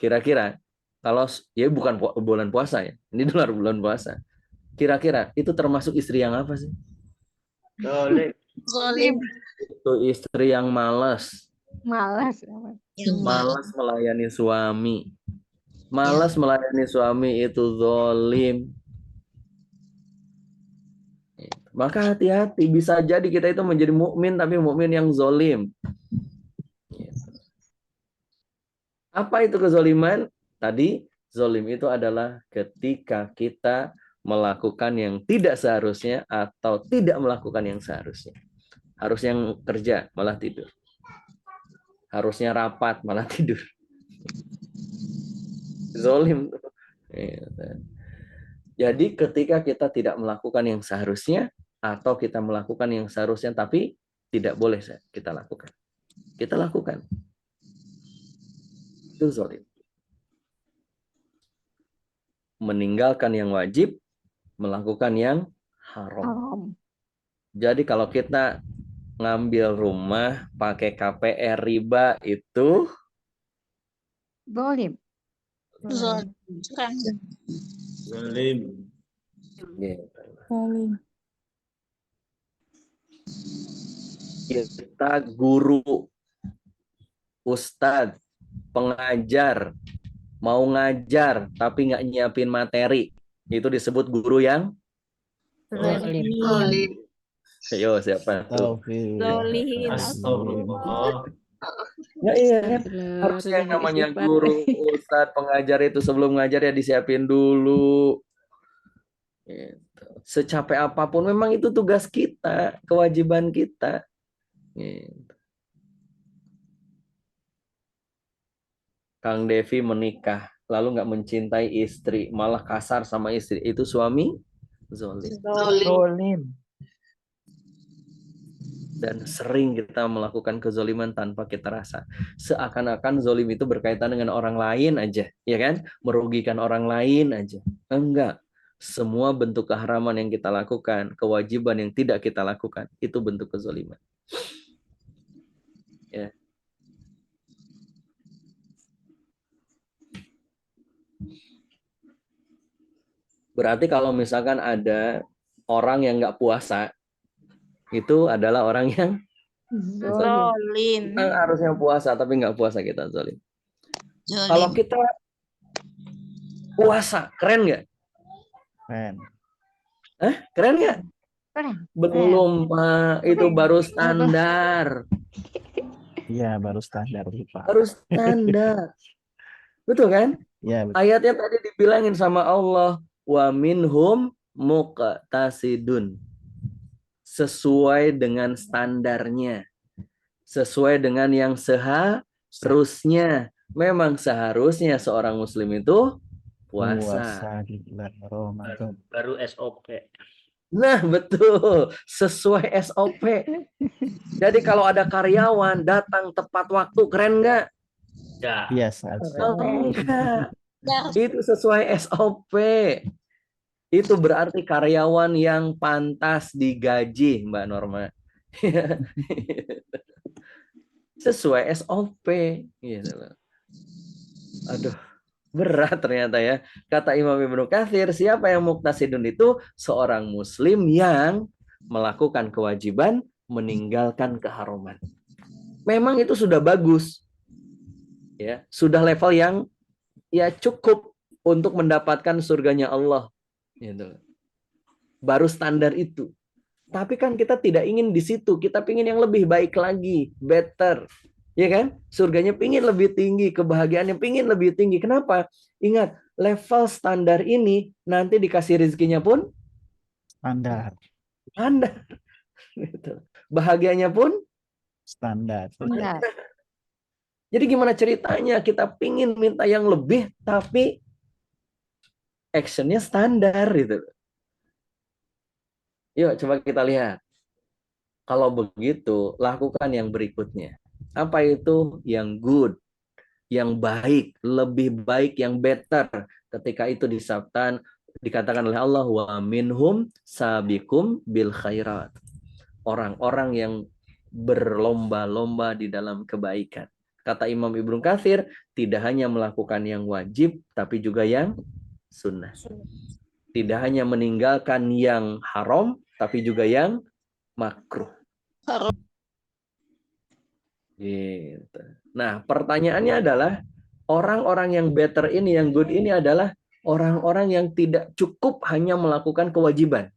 Kira-kira, kalau ya bukan bulan puasa ya, ini dolar bulan puasa. Kira-kira itu termasuk istri yang apa sih? Zolim. Itu istri yang malas. Malas. Malas melayani suami. Malas melayani suami itu zolim. Maka hati-hati, bisa jadi kita itu menjadi mukmin tapi mukmin yang zolim. Apa itu kezoliman? Tadi, zolim itu adalah ketika kita melakukan yang tidak seharusnya atau tidak melakukan yang seharusnya. Harusnya kerja, malah tidur. Harusnya rapat, malah tidur. Zolim. Jadi ketika kita tidak melakukan yang seharusnya atau kita melakukan yang seharusnya tapi tidak boleh kita lakukan. Kita lakukan. Itu zolim. Meninggalkan yang wajib, melakukan yang haram. Jadi kalau kita ngambil rumah pakai KPR riba itu Zolim. Zalim. Kita guru, ustadz, pengajar, mau ngajar tapi nggak nyiapin materi, itu disebut guru yang Zolim. Ayo siapa tuh? Taufik. Zolin. Astagfirullah. Ya iya kan. Harus yang Astagfirullahaladzim, namanya istighfar. guru, ustadz, pengajar itu sebelum ngajar ya disiapin dulu. Gitu. Secapek apapun memang itu tugas kita, kewajiban kita. Gitu. Kang Devi menikah, lalu nggak mencintai istri, malah kasar sama istri. Itu suami zalim. Zolim. Dan sering kita melakukan kezoliman tanpa kita rasa. Seakan-akan zolim itu berkaitan dengan orang lain aja, ya kan? Merugikan orang lain aja. Enggak. Semua bentuk keharaman yang kita lakukan, kewajiban yang tidak kita lakukan, itu bentuk kezoliman. Ya. Berarti kalau misalkan ada orang yang nggak puasa, itu adalah orang yang Zolim. kita harusnya puasa, tapi nggak puasa kita zolim. Kalau kita puasa, keren nggak? Keren. Keren nggak? Keren. Belum, Pak. Itu baru standar. Iya, baru standar Pak. Baru standar. Betul kan? Iya, betul. Ayatnya tadi dibilangin sama Allah, wa minhum muqtasidun. Sesuai dengan standarnya. Sesuai dengan yang seharusnya. Memang seharusnya seorang muslim itu puasa. Di bulan Ramadan. Baru SOP. Nah, betul. Sesuai SOP. Jadi kalau ada karyawan datang tepat waktu, keren nggak? Ya. Biasa aja. Oh, enggak. Itu sesuai SOP. Itu berarti karyawan yang pantas digaji, Mbak Norma. Sesuai SOP. Gitu loh. Aduh, berat ternyata ya. Kata Imam Ibnu Katsir, siapa yang muqtasidun itu? Seorang muslim yang melakukan kewajiban, meninggalkan keharuman. Memang itu sudah bagus. Ya, sudah level yang ya cukup untuk mendapatkan surganya Allah. Gitu. Baru standar itu. Tapi kan kita tidak ingin di situ, kita ingin yang lebih baik lagi, better. Ya kan? Surganya pingin lebih tinggi, kebahagiaannya pingin lebih tinggi. Kenapa? Ingat, level standar ini nanti dikasih rezekinya pun Standar. standar. Gitu. Bahagianya pun Standar. Enggak. jadi gimana ceritanya? Kita pingin minta yang lebih, tapi actionnya standar gitu. Yuk coba kita lihat. Kalau begitu, lakukan yang berikutnya. Apa itu? Yang good, yang baik, lebih baik, yang better. Ketika itu dikatakan oleh Allah, wa minhum sabikum bil khairat. Orang-orang yang berlomba-lomba di dalam kebaikan. Kata Imam Ibnu Katsir, tidak hanya melakukan yang wajib, tapi juga yang sunnah. Tidak hanya meninggalkan yang haram, tapi juga yang makruh. Gitu. Nah, pertanyaannya adalah, orang-orang yang better ini, yang good ini adalah orang-orang yang tidak cukup hanya melakukan kewajiban.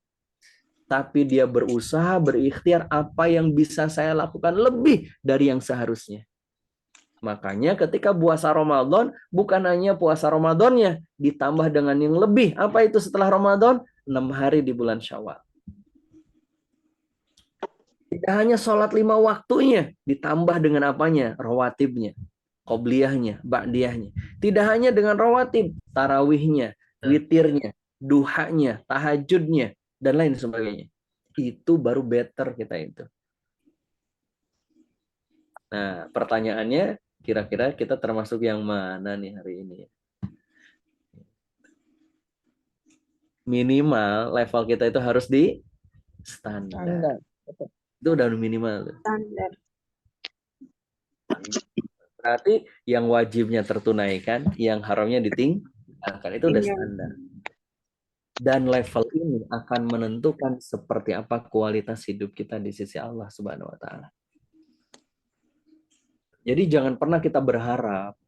Tapi dia berusaha, berikhtiar apa yang bisa saya lakukan lebih dari yang seharusnya. Makanya ketika puasa Ramadan, bukan hanya puasa Ramadannya, ditambah dengan yang lebih. Apa itu setelah Ramadan? 6 hari di bulan Syawal. Tidak hanya sholat 5 waktunya, ditambah dengan apanya? Rawatibnya, qobliyahnya, ba'diyahnya. Tidak hanya dengan rawatib, tarawihnya, witirnya, duhanya, tahajudnya, dan lain sebagainya. Itu baru better kita itu. Nah, pertanyaannya, kira-kira kita termasuk yang mana nih hari ini? Minimal level kita itu harus di standar. Itu udah minimal. Standar. Berarti yang wajibnya tertunaikan, yang haramnya ditinggalkan. Itu udah standar. Dan level ini akan menentukan seperti apa kualitas hidup kita di sisi Allah Subhanahu wa Ta'ala. Jadi jangan pernah kita berharap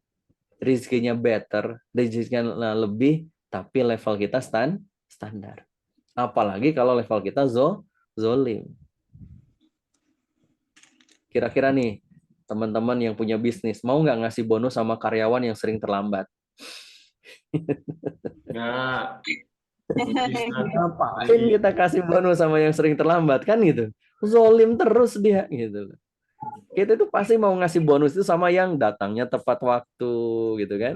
rezekinya better, rezekinya lebih, tapi level kita standar. Apalagi kalau level kita zolim. Kira-kira nih, teman-teman yang punya bisnis, mau nggak ngasih bonus sama karyawan yang sering terlambat? Enggak. Ngapain kita kasih bonus sama yang sering terlambat kan gitu? Zolim terus dia gitu. Kita itu pasti mau ngasih bonus itu sama yang datangnya tepat waktu gitu kan.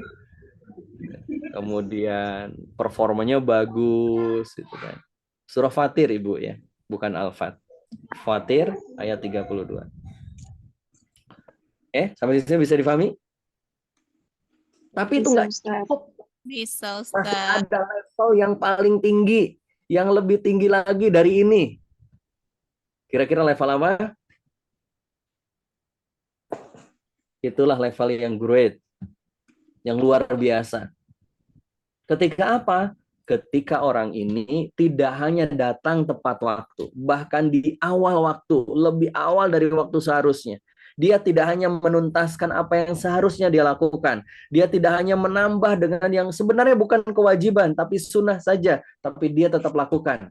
Kemudian performanya bagus gitu kan. Surah Fatir Ibu ya, bukan Al-Fat. Fatir ayat 32. Sampai sini bisa difahami? Tapi itu nggak cukup. Bisa, Masih Ustaz. ada level yang paling tinggi, yang lebih tinggi lagi dari ini. Kira-kira level apa? Itulah level yang great, yang luar biasa. Ketika apa? Ketika orang ini tidak hanya datang tepat waktu, bahkan di awal waktu, lebih awal dari waktu seharusnya. Dia tidak hanya menuntaskan apa yang seharusnya dia lakukan. Dia tidak hanya menambah dengan yang sebenarnya bukan kewajiban, tapi sunnah saja, tapi dia tetap lakukan.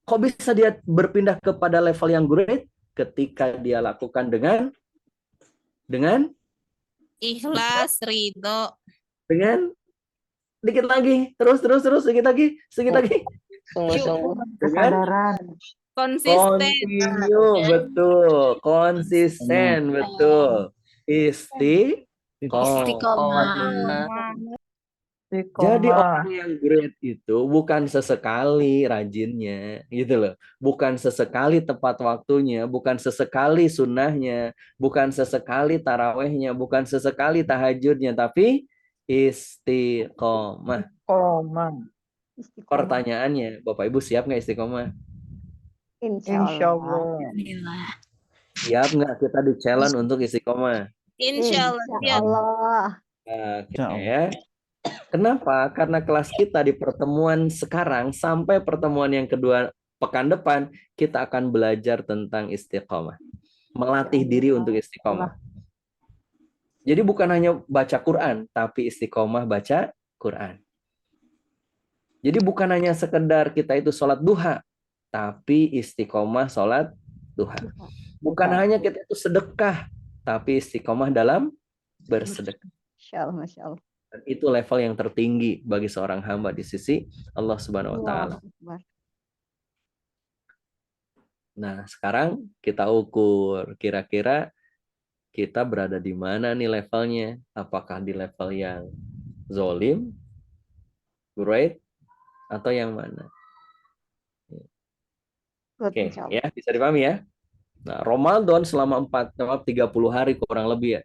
Kok bisa dia berpindah kepada level yang great? Ketika dia lakukan dengan Ikhlas, ridho. dikit lagi, terus, sedikit lagi, Kesadaran. Konsisten. Continue, betul. Konsisten, betul. Istiqomah. Jadi orang yang great itu bukan sesekali rajinnya, gitu loh. Bukan sesekali tepat waktunya, bukan sesekali sunnahnya, bukan sesekali tarawehnya, bukan sesekali tahajudnya, tapi istiqomah. Pertanyaannya, Bapak Ibu siap nggak istiqomah? Insya Allah. Alhamdulillah. Siap nggak kita di challenge untuk istiqomah? Insya Allah. Siap. Oke ya. Kenapa? Karena kelas kita di pertemuan sekarang sampai pertemuan yang kedua pekan depan, kita akan belajar tentang istiqomah. Melatih diri untuk istiqomah. Jadi bukan hanya baca Quran, tapi istiqomah baca Quran. Jadi bukan hanya sekedar kita itu sholat duha, tapi istiqomah sholat duha. Bukan hanya kita itu sedekah, tapi istiqomah dalam bersedekah. Masya Allah. Dan itu level yang tertinggi bagi seorang hamba di sisi Allah Subhanahu wa taala. Nah, sekarang kita ukur kira-kira kita berada di mana nih levelnya? Apakah di level yang zolim, great, atau yang mana? Oke, ya, bisa dipahami ya? Nah, Ramadan selama 30 hari kurang lebih ya.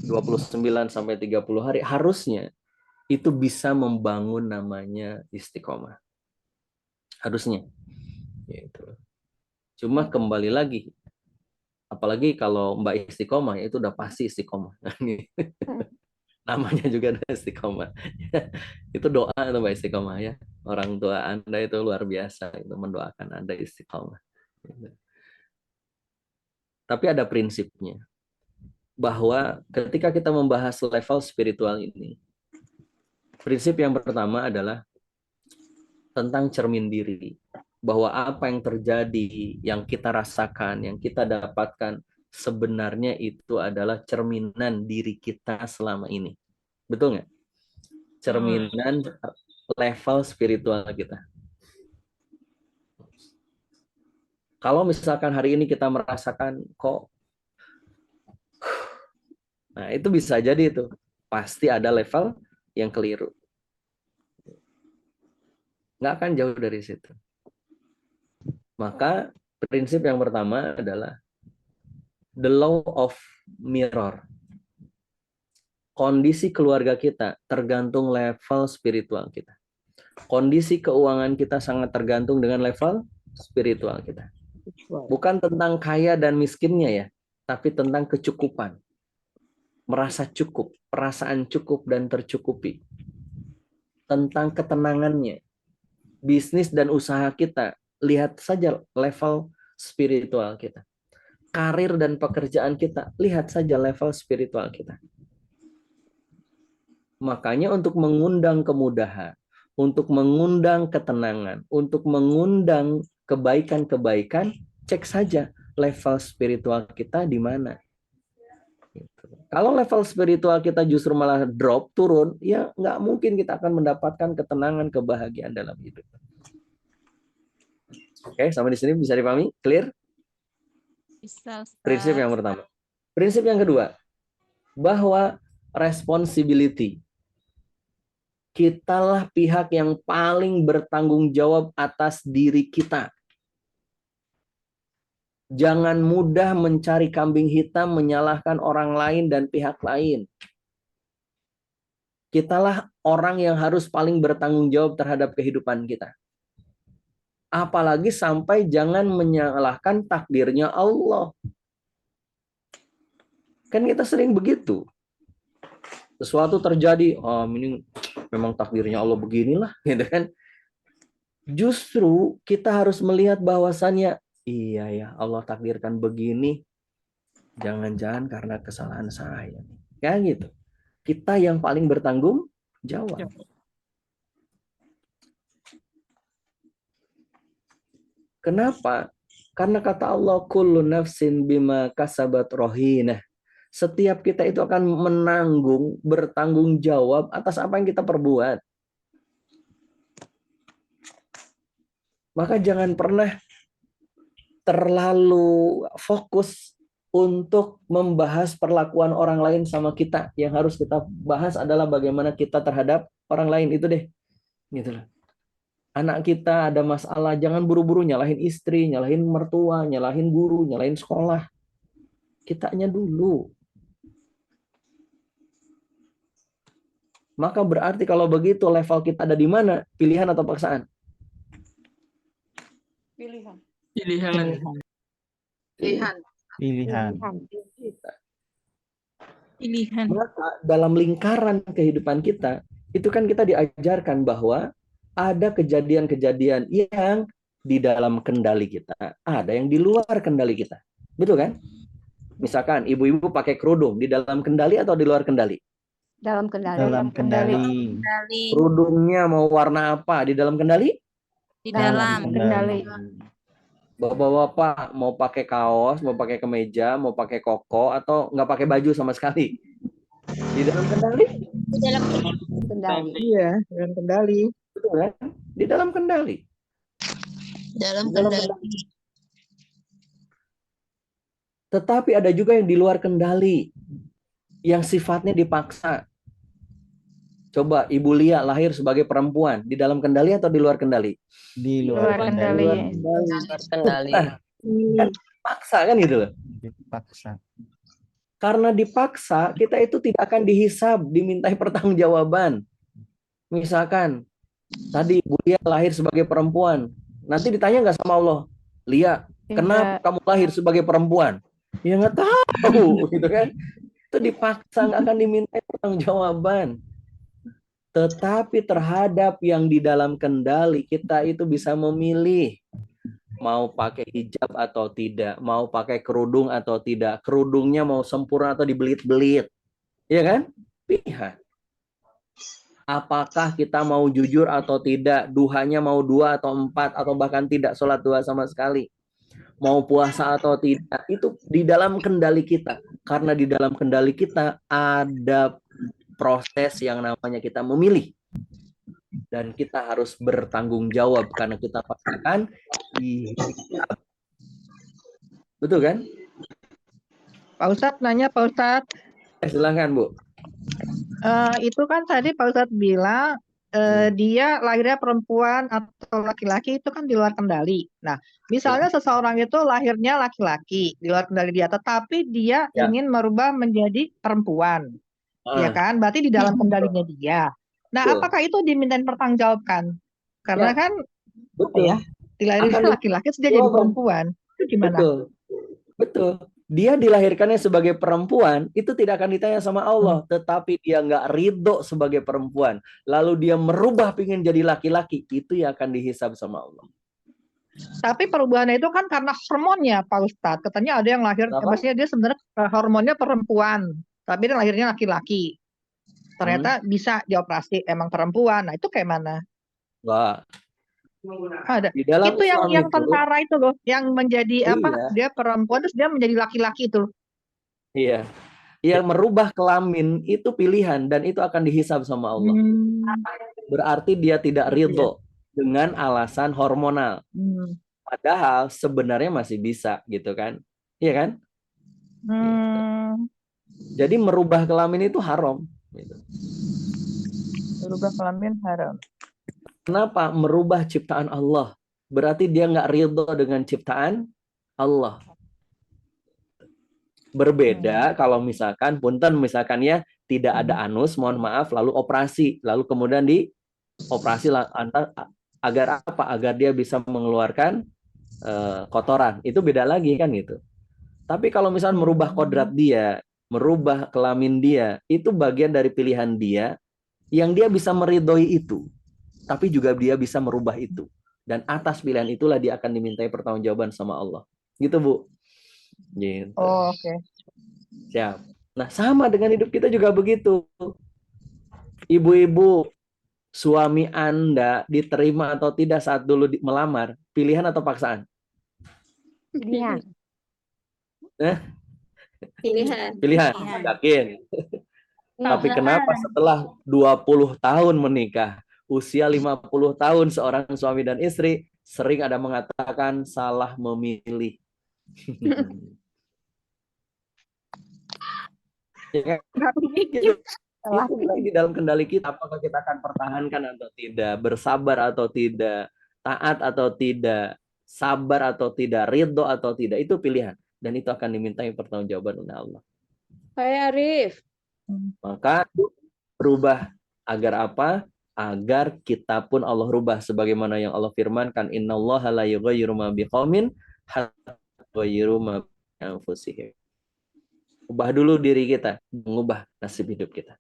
29 sampai 30 hari harusnya itu bisa membangun namanya istiqomah. Harusnya. Gitu. Cuma kembali lagi, apalagi kalau Mbak istiqomah itu udah pasti istiqomah. Namanya juga ada istiqomah. Itu doa itu Mbak istiqomah ya. Orang tua Anda itu luar biasa itu mendoakan Anda istiqomah. Tapi ada prinsipnya. Bahwa ketika kita membahas level spiritual ini, prinsip yang pertama adalah tentang cermin diri. Bahwa apa yang terjadi, yang kita rasakan, yang kita dapatkan, sebenarnya itu adalah cerminan diri kita selama ini. Betul nggak? Cerminan level spiritual kita. Kalau misalkan hari ini kita merasakan kok, nah itu bisa jadi itu. Pasti ada level yang keliru. Nggak akan jauh dari situ. Maka prinsip yang pertama adalah the law of mirror. Kondisi keluarga kita tergantung level spiritual kita. Kondisi keuangan kita sangat tergantung dengan level spiritual kita. Bukan tentang kaya dan miskinnya ya, tapi tentang kecukupan. Merasa cukup, perasaan cukup dan tercukupi. Tentang ketenangannya. Bisnis dan usaha kita, lihat saja level spiritual kita. Karir dan pekerjaan kita, lihat saja level spiritual kita. Makanya untuk mengundang kemudahan, untuk mengundang ketenangan, untuk mengundang kebaikan-kebaikan, cek saja level spiritual kita di mana. Gitu. Kalau level spiritual kita justru malah drop, turun, ya nggak mungkin kita akan mendapatkan ketenangan, kebahagiaan dalam hidup. Oke, sampai di sini bisa dipahami? Clear? Bisa, Prinsip Ustaz. yang pertama. Prinsip yang kedua, bahwa responsibility. Kitalah pihak yang paling bertanggung jawab atas diri kita. Jangan mudah mencari kambing hitam, menyalahkan orang lain dan pihak lain. Kitalah orang yang harus paling bertanggung jawab terhadap kehidupan kita. Apalagi sampai jangan menyalahkan takdirnya Allah. Kan kita sering begitu. Sesuatu terjadi, ini memang takdirnya Allah beginilah, gitu kan. Justru kita harus melihat bahwasannya, iya ya, Allah takdirkan begini, jangan-jangan karena kesalahan saya. Kayak gitu. Kita yang paling bertanggung jawab. Kenapa? Karena kata Allah, kullu nafsin bima kasabat rohinah. Setiap kita itu akan menanggung, bertanggung jawab atas apa yang kita perbuat. Maka jangan pernah terlalu fokus untuk membahas perlakuan orang lain sama kita. Yang harus kita bahas adalah bagaimana kita terhadap orang lain, itu deh. Gitu loh. Anak kita ada masalah, jangan buru-buru nyalahin istri, nyalahin mertua, nyalahin guru, nyalahin sekolah. Kitanya dulu. Maka berarti kalau begitu level kita ada di mana? Pilihan atau paksaan? Pilihan. Pilihan. Pilihan. Maka dalam lingkaran kehidupan kita, itu kan kita diajarkan bahwa ada kejadian-kejadian yang di dalam kendali kita, ada yang di luar kendali kita. Betul kan? Misalkan ibu-ibu pakai kerudung, di dalam kendali atau di luar kendali? Dalam kendali. Dalam kendali. Kendali. Kerudungnya mau warna apa? Di dalam kendali? Di dalam. Kendali. Bapak-bapak mau pakai kaos, mau pakai kemeja, mau pakai koko, atau nggak pakai baju sama sekali? Di dalam kendali? Di dalam Kendali. Iya, dengan kendali. Betul kan? Di dalam kendali. dalam Dalam kendali. Tetapi ada juga yang di luar kendali, yang sifatnya dipaksa. Coba Ibu Lia lahir sebagai perempuan, di dalam kendali atau di luar kendali? Di Luar luar kendali. kendali. Paksa kan gitu loh. Dipaksa. Karena dipaksa, kita itu tidak akan dihisab, dimintai pertanggungjawaban. Misalkan, tadi Ibu Lia lahir sebagai perempuan, nanti ditanya nggak sama Allah, Lia, kenapa kamu lahir sebagai perempuan? Ya nggak tahu, gitu kan? Itu dipaksa, nggak akan dimintai pertanggungjawaban. Tetapi terhadap yang di dalam kendali, kita itu bisa memilih mau pakai hijab atau tidak, mau pakai kerudung atau tidak, kerudungnya mau sempurna atau dibelit-belit, ya kan? Pilihan. Apakah kita mau jujur atau tidak, duhanya mau 2 atau 4, atau bahkan tidak sholat 2 sama sekali, mau puasa atau tidak, itu di dalam kendali kita. Karena di dalam kendali kita ada proses yang namanya kita memilih. Dan kita harus bertanggung jawab karena kita pastikan dihijab. Betul kan? Pak Ustadz nanya, Pak Ustadz. Silahkan Bu. Itu kan tadi Pak Ustadz bilang dia lahirnya perempuan atau laki-laki itu kan di luar kendali. Nah, misalnya seseorang itu lahirnya laki-laki di luar kendali dia, tetapi dia ingin merubah menjadi perempuan. Ya kan? Berarti di dalam kendalinya dia. Nah, Betul. apakah itu dimintain pertanggungjawabkan? Karena Ya. kan Betul. ya, dilahirkan laki-laki dia jadi perempuan. Itu gimana? Betul. Betul. Dia dilahirkannya sebagai perempuan, itu tidak akan ditanya sama Allah. Tetapi dia nggak ridho sebagai perempuan. Lalu dia merubah pengen jadi laki-laki. Itu yang akan dihisab sama Allah. Tapi perubahannya itu kan karena hormonnya, Pak Ustadz. Katanya ada yang lahir, maksudnya dia sebenarnya hormonnya perempuan. Tapi dia lahirnya laki-laki. Ternyata bisa dioperasi emang perempuan. Nah, itu kayak mana? Wah. Ada. Di dalam Itu yang Islam itu, tentara itu loh, yang menjadi apa? iya, Dia perempuan terus dia menjadi laki-laki itu. iya. Yang merubah kelamin itu pilihan dan itu akan dihisab sama Allah. Hmm. Berarti dia tidak Gitu ya. ridho dengan alasan hormonal. Hmm. Padahal sebenarnya masih bisa gitu kan. Iya kan? Gitu. Hmm. Jadi merubah kelamin itu haram. Gitu. Berubah kelamin haram. Kenapa? Merubah ciptaan Allah. Berarti dia nggak ridho dengan ciptaan Allah. Berbeda kalau misalkan, punten misalkan ya, tidak ada anus, mohon maaf, lalu operasi. Lalu kemudian dioperasi agar apa? Agar dia bisa mengeluarkan kotoran. Itu beda lagi kan gitu. Tapi kalau misalnya merubah kodrat dia, merubah kelamin dia, itu bagian dari pilihan dia yang dia bisa meridhoi itu. Tapi juga dia bisa merubah itu. Dan atas pilihan itulah dia akan dimintai pertanggungjawaban sama Allah. Gitu, Bu. Gitu. Oh, oke. Siap. Nah, sama dengan hidup kita juga begitu. Ibu-ibu, suami Anda diterima atau tidak saat dulu melamar, pilihan atau paksaan? Pilihan. Pilihan. Pilihan. Pilihan. Yakin. Tapi kenapa setelah 20 tahun menikah, usia 50 tahun seorang suami dan istri, sering ada mengatakan salah memilih. Ya kan? Gitu. Itu berarti di dalam kendali kita, apakah kita akan pertahankan atau tidak, bersabar atau tidak, taat atau tidak, sabar atau tidak, ridho atau tidak, itu pilihan. Dan itu akan dimintai pertanggungjawaban oleh Allah. Hai Arif. Maka berubah agar apa? Agar kita pun Allah rubah sebagaimana yang Allah firmankan, innallaha la yughayyiru ma biqaumin hatta yughayyiru ma bi anfusihim. Ubah dulu diri kita, mengubah nasib hidup kita.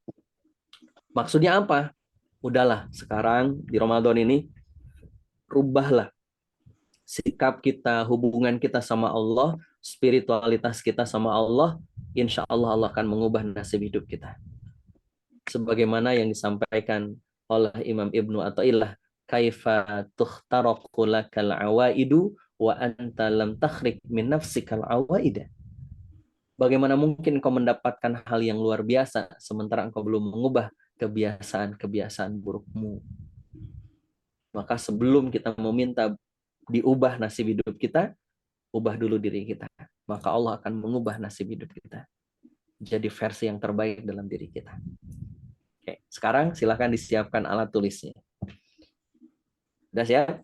Maksudnya apa? Udahlah, sekarang di Ramadan ini rubahlah sikap kita, hubungan kita sama Allah, spiritualitas kita sama Allah. Insya Allah Allah akan mengubah nasib hidup kita. Sebagaimana yang disampaikan oleh Imam Ibnu Athaillah, kaifa tukhtaraqu lakal awaidu wa anta lam takhriq min nafsikal awaida. Bagaimana mungkin kau mendapatkan hal yang luar biasa sementara engkau belum mengubah kebiasaan-kebiasaan burukmu. Maka sebelum kita meminta diubah nasib hidup kita, ubah dulu diri kita. Maka Allah akan mengubah nasib hidup kita. Jadi versi yang terbaik dalam diri kita. Oke, sekarang silakan disiapkan alat tulisnya. Sudah siap?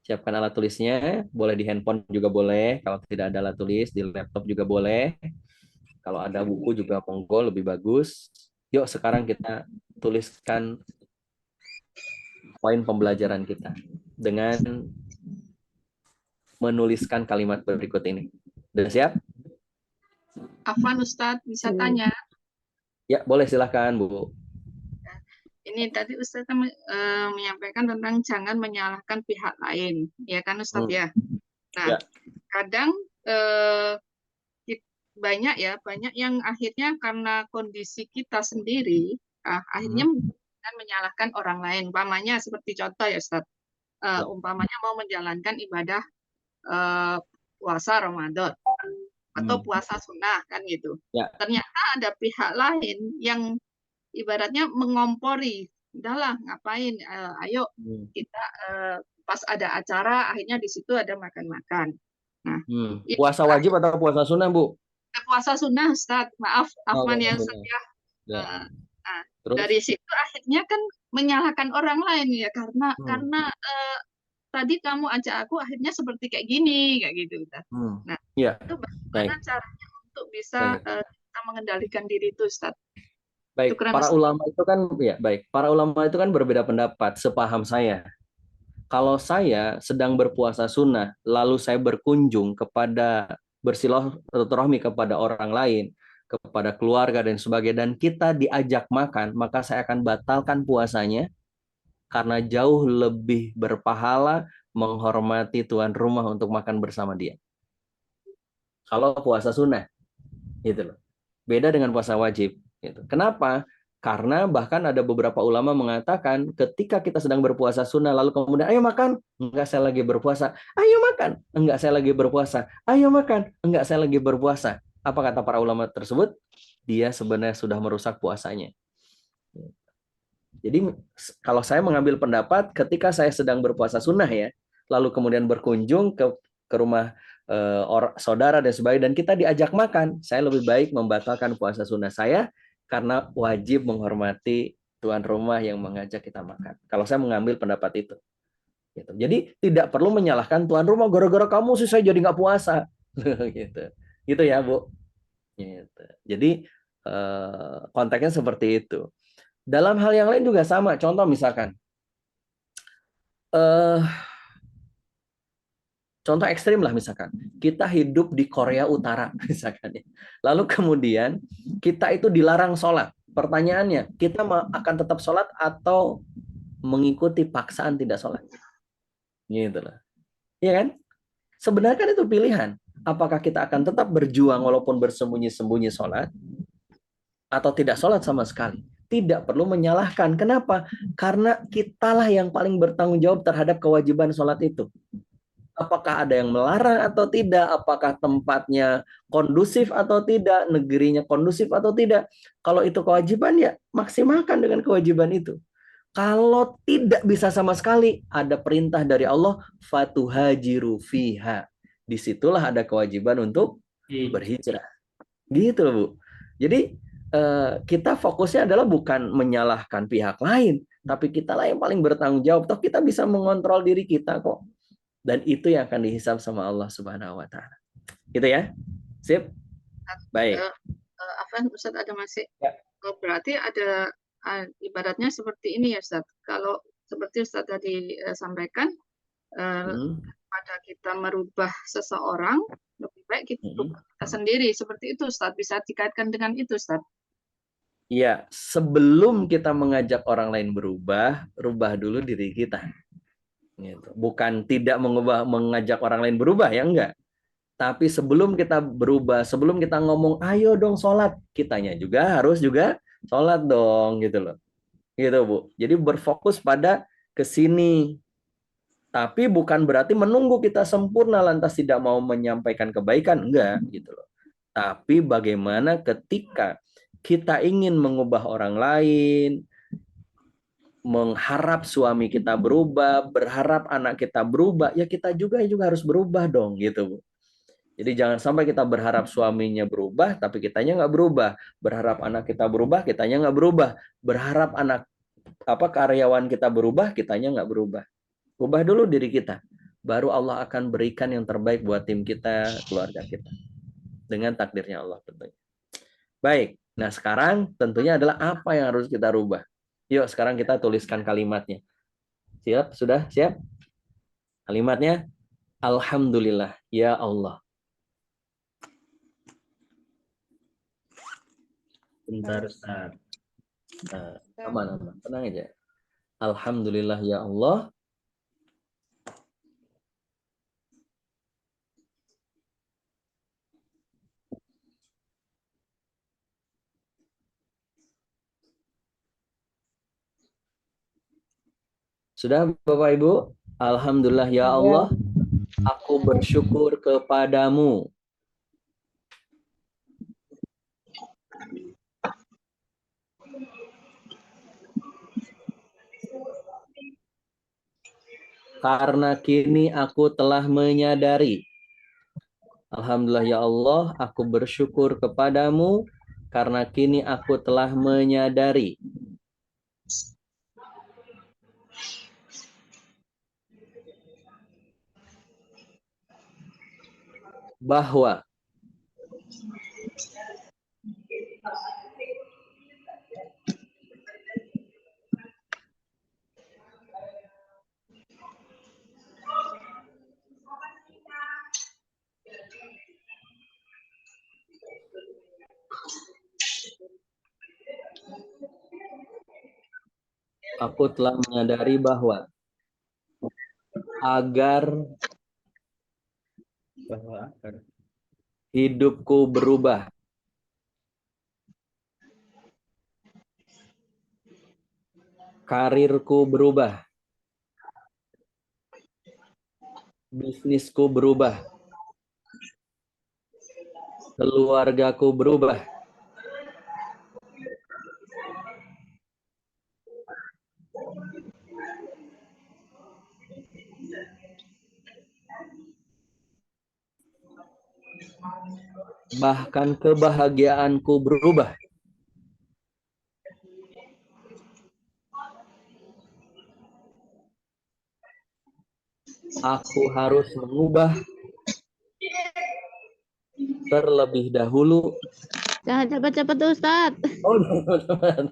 Siapkan alat tulisnya. Boleh di handphone juga boleh. Kalau tidak ada alat tulis, di laptop juga boleh. Kalau ada buku juga monggo, lebih bagus. Yuk sekarang kita tuliskan poin pembelajaran kita dengan menuliskan kalimat berikut ini. Sudah siap? Afwan Ustadz, bisa tanya? Ya, boleh silakan, Bu. Ini tadi Ustadz menyampaikan tentang jangan menyalahkan pihak lain, ya kan Ustadz ya? Nah, Ya. kadang banyak yang akhirnya karena kondisi kita sendiri, akhirnya menyalahkan orang lain. Umpamanya seperti contoh ya Ustadz, umpamanya mau menjalankan ibadah puasa Ramadan atau puasa sunnah kan gitu. Ya. Ternyata ada pihak lain yang ibaratnya mengompori, udahlah ngapain, ayo kita pas ada acara akhirnya di situ ada makan-makan. Nah, puasa wajib atau puasa sunnah, Bu? Puasa sunnah, Ustadz. Maaf, Afwan ya Ustadz ya. Dari situ akhirnya kan menyalahkan orang lain ya karena tadi kamu ajak aku akhirnya seperti kayak gini, kayak gitu. Nah, itu bagaimana caranya untuk bisa kita mengendalikan diri itu, Ustaz? Baik, para ulama itu kan para ulama itu kan berbeda pendapat, sepaham saya. Kalau saya sedang berpuasa sunnah, lalu saya berkunjung kepada bersilaturahmi kepada orang lain, kepada keluarga dan sebagainya, dan kita diajak makan, maka saya akan batalkan puasanya karena jauh lebih berpahala menghormati tuan rumah untuk makan bersama dia. Kalau puasa sunnah, gitu loh. Beda dengan puasa wajib. Gitu. Kenapa? Karena bahkan ada beberapa ulama mengatakan ketika kita sedang berpuasa sunnah lalu kemudian ayo makan, enggak saya lagi berpuasa. Ayo makan, enggak saya lagi berpuasa. Ayo makan, enggak saya lagi berpuasa. Apa kata para ulama tersebut? Dia sebenarnya sudah merusak puasanya. Jadi kalau saya mengambil pendapat ketika saya sedang berpuasa sunnah ya, lalu kemudian berkunjung ke rumah saudara dan sebagainya dan kita diajak makan, saya lebih baik membatalkan puasa sunnah saya karena wajib menghormati tuan rumah yang mengajak kita makan. Kalau saya mengambil pendapat itu. Gitu. Jadi tidak perlu menyalahkan tuan rumah gara-gara kamu sih saya jadi nggak puasa. Gitu. Gitu ya, Bu. Gitu. Jadi konteksnya seperti itu. Dalam hal yang lain juga sama. Contoh misalkan, contoh ekstrim lah misalkan, kita hidup di Korea Utara misalkan ya. Lalu kemudian kita itu dilarang sholat. Pertanyaannya, kita akan tetap sholat atau mengikuti paksaan tidak sholat? Gitu lah. Iya kan? Sebenarnya kan itu pilihan. Apakah kita akan tetap berjuang walaupun bersembunyi-sembunyi sholat atau tidak sholat sama sekali? Tidak perlu menyalahkan. Kenapa? Karena kitalah yang paling bertanggung jawab terhadap kewajiban sholat itu. Apakah ada yang melarang atau tidak? Apakah tempatnya kondusif atau tidak? Negerinya kondusif atau tidak? Kalau itu kewajiban ya maksimalkan dengan kewajiban itu. Kalau tidak bisa sama sekali, ada perintah dari Allah, fatuhajiru fiha. Disitulah ada kewajiban untuk berhijrah. Gitu loh, Bu. Jadi kita fokusnya adalah bukan menyalahkan pihak lain, tapi kita lah yang paling bertanggung jawab. Toh kita bisa mengontrol diri kita kok. Dan itu yang akan dihisab sama Allah Subhanahu wa taala. Gitu ya. Sip. Baik. Afwan, Ustaz ada masih. Ya. Berarti ada ibaratnya seperti ini ya Ustaz. Kalau seperti Ustaz tadi sampaikan, pada kita merubah seseorang, lebih baik kita rubah kita sendiri. Seperti itu Ustaz. Bisa dikaitkan dengan itu Ustaz. Iya, sebelum kita mengajak orang lain berubah, rubah dulu diri kita. Gitu. Bukan tidak mengajak orang lain berubah, ya enggak. Tapi sebelum kita berubah, sebelum kita ngomong, ayo dong sholat, kitanya juga harus juga sholat dong, gitu loh. Gitu, Bu. Jadi berfokus pada kesini. Tapi bukan berarti menunggu kita sempurna lantas tidak mau menyampaikan kebaikan, enggak, gitu loh. Tapi bagaimana ketika kita ingin mengubah orang lain, mengharap suami kita berubah, berharap anak kita berubah, ya kita juga harus berubah dong, gitu, Bu. Jadi jangan sampai kita berharap suaminya berubah, tapi kitanya nggak berubah. Berharap anak kita berubah, kitanya nggak berubah. Berharap karyawan kita berubah, kitanya nggak berubah. Ubah dulu diri kita. Baru Allah akan berikan yang terbaik buat tim kita, keluarga kita. Dengan takdirnya Allah tentunya. Baik, nah sekarang tentunya adalah apa yang harus kita rubah. Yuk sekarang kita tuliskan kalimatnya. Siap? Sudah? Siap? Kalimatnya, Alhamdulillah, ya Allah. Bentar, Ustaz. Nah, aman. Tenang aja. Alhamdulillah ya Allah. Sudah Bapak Ibu? Alhamdulillah ya Allah. Aku bersyukur kepadamu. Karena kini aku telah menyadari. Alhamdulillah ya Allah, aku bersyukur kepadamu karena kini aku telah menyadari. Bahwa aku telah menyadari bahwa agar hidupku berubah, Karirku berubah. Bisnisku berubah. Keluargaku berubah. Bahkan kebahagiaanku berubah. Aku harus mengubah terlebih dahulu. Jangan cepat-cepat Ustadz. Oh, teman-teman.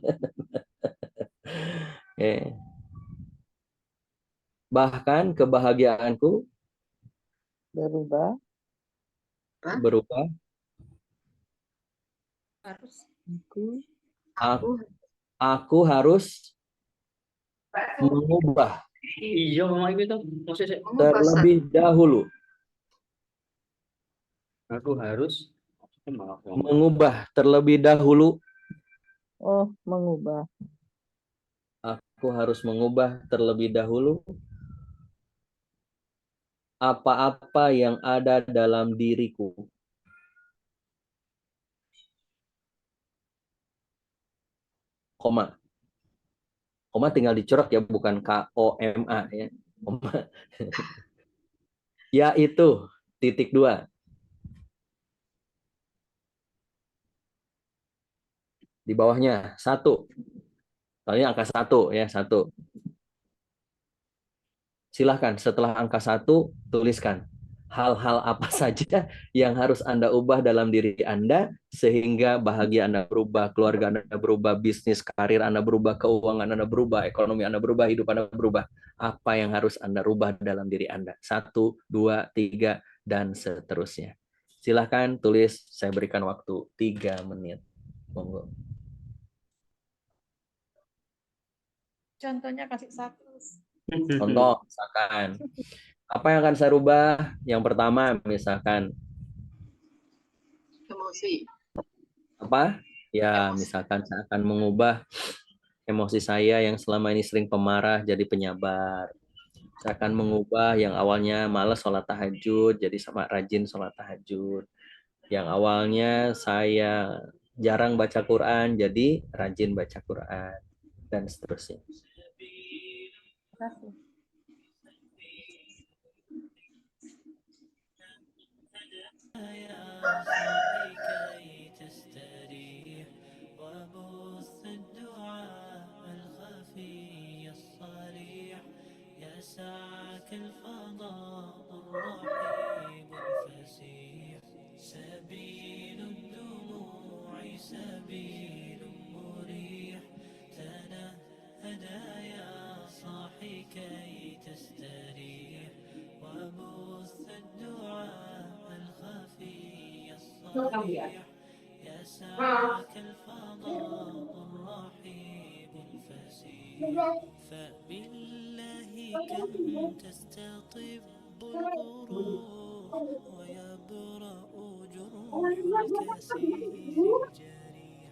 Bahkan kebahagiaanku Berubah. berubah. Aku harus mengubah Iya, memang itu maksudnya. terlebih dahulu. Aku harus Mengubah terlebih dahulu. Oh, mengubah. Aku harus mengubah terlebih dahulu apa-apa yang ada dalam diriku. Koma. Koma tinggal dicoret ya, bukan KOMA ya. Koma. Yaitu titik 2. Di bawahnya 1. Soalnya angka 1 ya, 1. Silahkan setelah angka 1 tuliskan hal-hal apa saja yang harus Anda ubah dalam diri Anda sehingga bahagia Anda berubah, keluarga Anda berubah, bisnis, karir Anda berubah, keuangan Anda berubah, ekonomi Anda berubah, hidup Anda berubah. Apa yang harus Anda rubah dalam diri Anda? 1, 2, 3, dan seterusnya. Silahkan tulis, saya berikan waktu 3 menit. Monggo. Contohnya kasih satu. Contoh, misalkan, apa yang akan saya rubah? Yang pertama, misalkan, Emosi. apa? Ya, misalkan saya akan mengubah emosi saya yang selama ini sering pemarah jadi penyabar. Saya akan mengubah yang awalnya malas sholat tahajud jadi sama rajin sholat tahajud. Yang awalnya saya jarang baca Quran jadi rajin baca Quran dan seterusnya. يسعك الفضاء الرحيب الفسيح سبيل الدموع سبيل مريح تنهدى يا صاحي كي تستريح وبث الدعاء الخفي الصريح يسعك الفضاء الرحيب الفسيح فبالله كم تستطب القروح ويبرأ جروح الكسير الجريح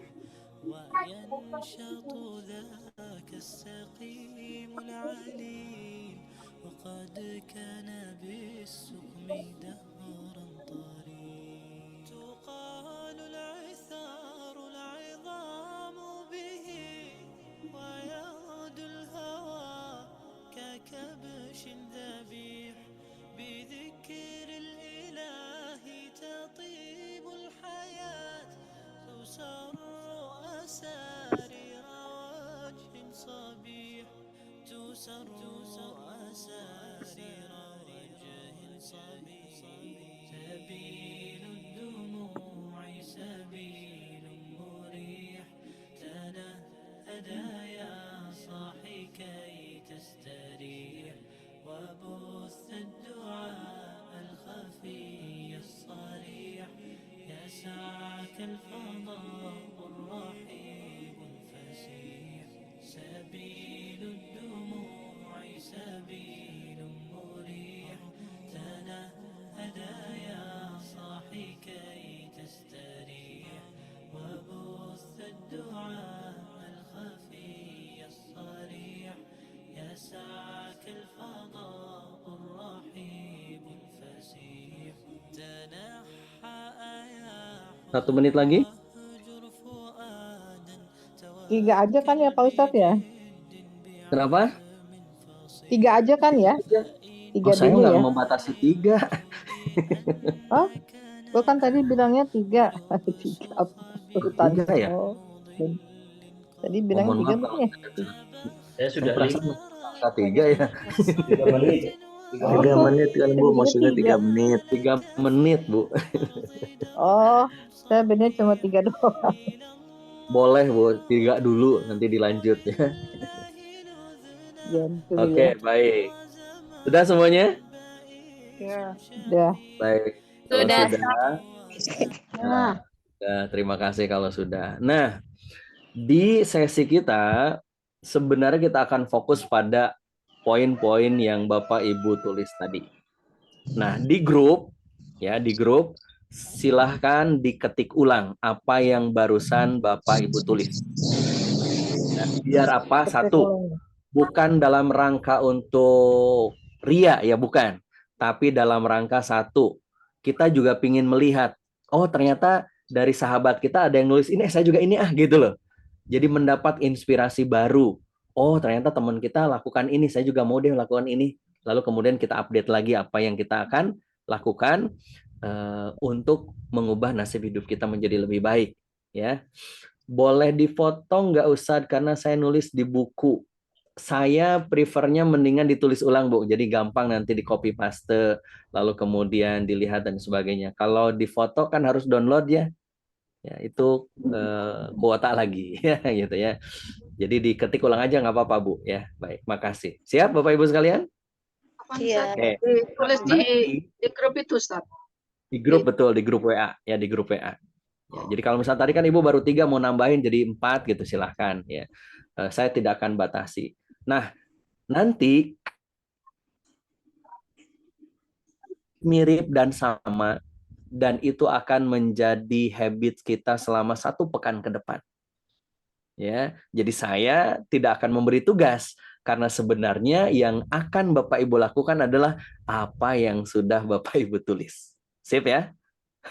وينشط ذاك السقيم العليل وقد كان بالسقم دهرا طريق تقال العثار العظام به ويغدو الهوى ككبش ذبيح بذكر الإله تطيب الحياة تسر أسارير وجه صبيح تسر أسارير وجه صبيح سبيل الدموع سبيل مريح تنهدى يا صاحي كي تستريح وبث الدعاء الخفي الصريح يسعك الفضاء الرحيب الفسيح سبيل الدموع سبيل مريح تنهدى يا صاحي كي تستريح وبث الدعاء الخفي الصريح 1 menit lagi. 3 aja kan ya Pak Ustadz ya? Kenapa? 3 aja kan ya? 3 Oh, saya dulu nggak ya? membatasi 3. Oh, gua kan tadi bilangnya 3. 3 apa? Ustadz. 3 ya? Oh, tadi Oh, bilangnya mohon 3 maaf bukan kalau ya? Saya saya sudah perasaan angka 3 ya. 3 menit. 3 Oh, menit kan Bu, tadinya maksudnya 3. 3 menit. 3 menit, Bu. Oh, saya bener cuma 3 doang. Boleh, Bu. 3 dulu, nanti dilanjut ya. Gitu Oke, ya. baik. Sudah semuanya? Udah. Baik. Kalau Sudah. sudah, nah, terima kasih kalau sudah. Nah, di sesi kita sebenarnya kita akan fokus pada poin-poin yang Bapak Ibu tulis tadi. Nah, di grup silahkan diketik ulang apa yang barusan Bapak Ibu tulis. Nah, biar apa? Satu, bukan dalam rangka untuk ria ya, bukan. Tapi dalam rangka satu, kita juga pingin melihat, oh ternyata dari sahabat kita ada yang nulis ini, saya juga ini gitu loh. Jadi mendapat inspirasi baru. Oh ternyata teman kita lakukan ini, saya juga mau deh lakukan ini. Lalu kemudian kita update lagi apa yang kita akan lakukan untuk mengubah nasib hidup kita menjadi lebih baik. Ya, boleh difoto nggak Ustadz, karena saya nulis di buku. Saya prefernya mendingan ditulis ulang, Bu. Jadi gampang nanti di copy paste, lalu kemudian dilihat dan sebagainya. Kalau di foto kan harus download ya. Ya, itu kuota lagi ya gitu ya. Jadi diketik ulang aja nggak apa-apa, Bu ya. Baik, makasih. Siap Bapak Ibu sekalian? Iya. Oke. Ditulis di grup itu, Ustaz. Di grup, betul, di grup WA ya, di grup WA. Ya, jadi kalau misalnya tadi kan Ibu baru 3 mau nambahin jadi 4 gitu, silahkan ya. Saya tidak akan batasi. Nah, nanti mirip dan sama, dan itu akan menjadi habit kita selama 1 pekan ke depan. Ya, jadi saya tidak akan memberi tugas, karena sebenarnya yang akan Bapak Ibu lakukan adalah apa yang sudah Bapak Ibu tulis. Sip ya?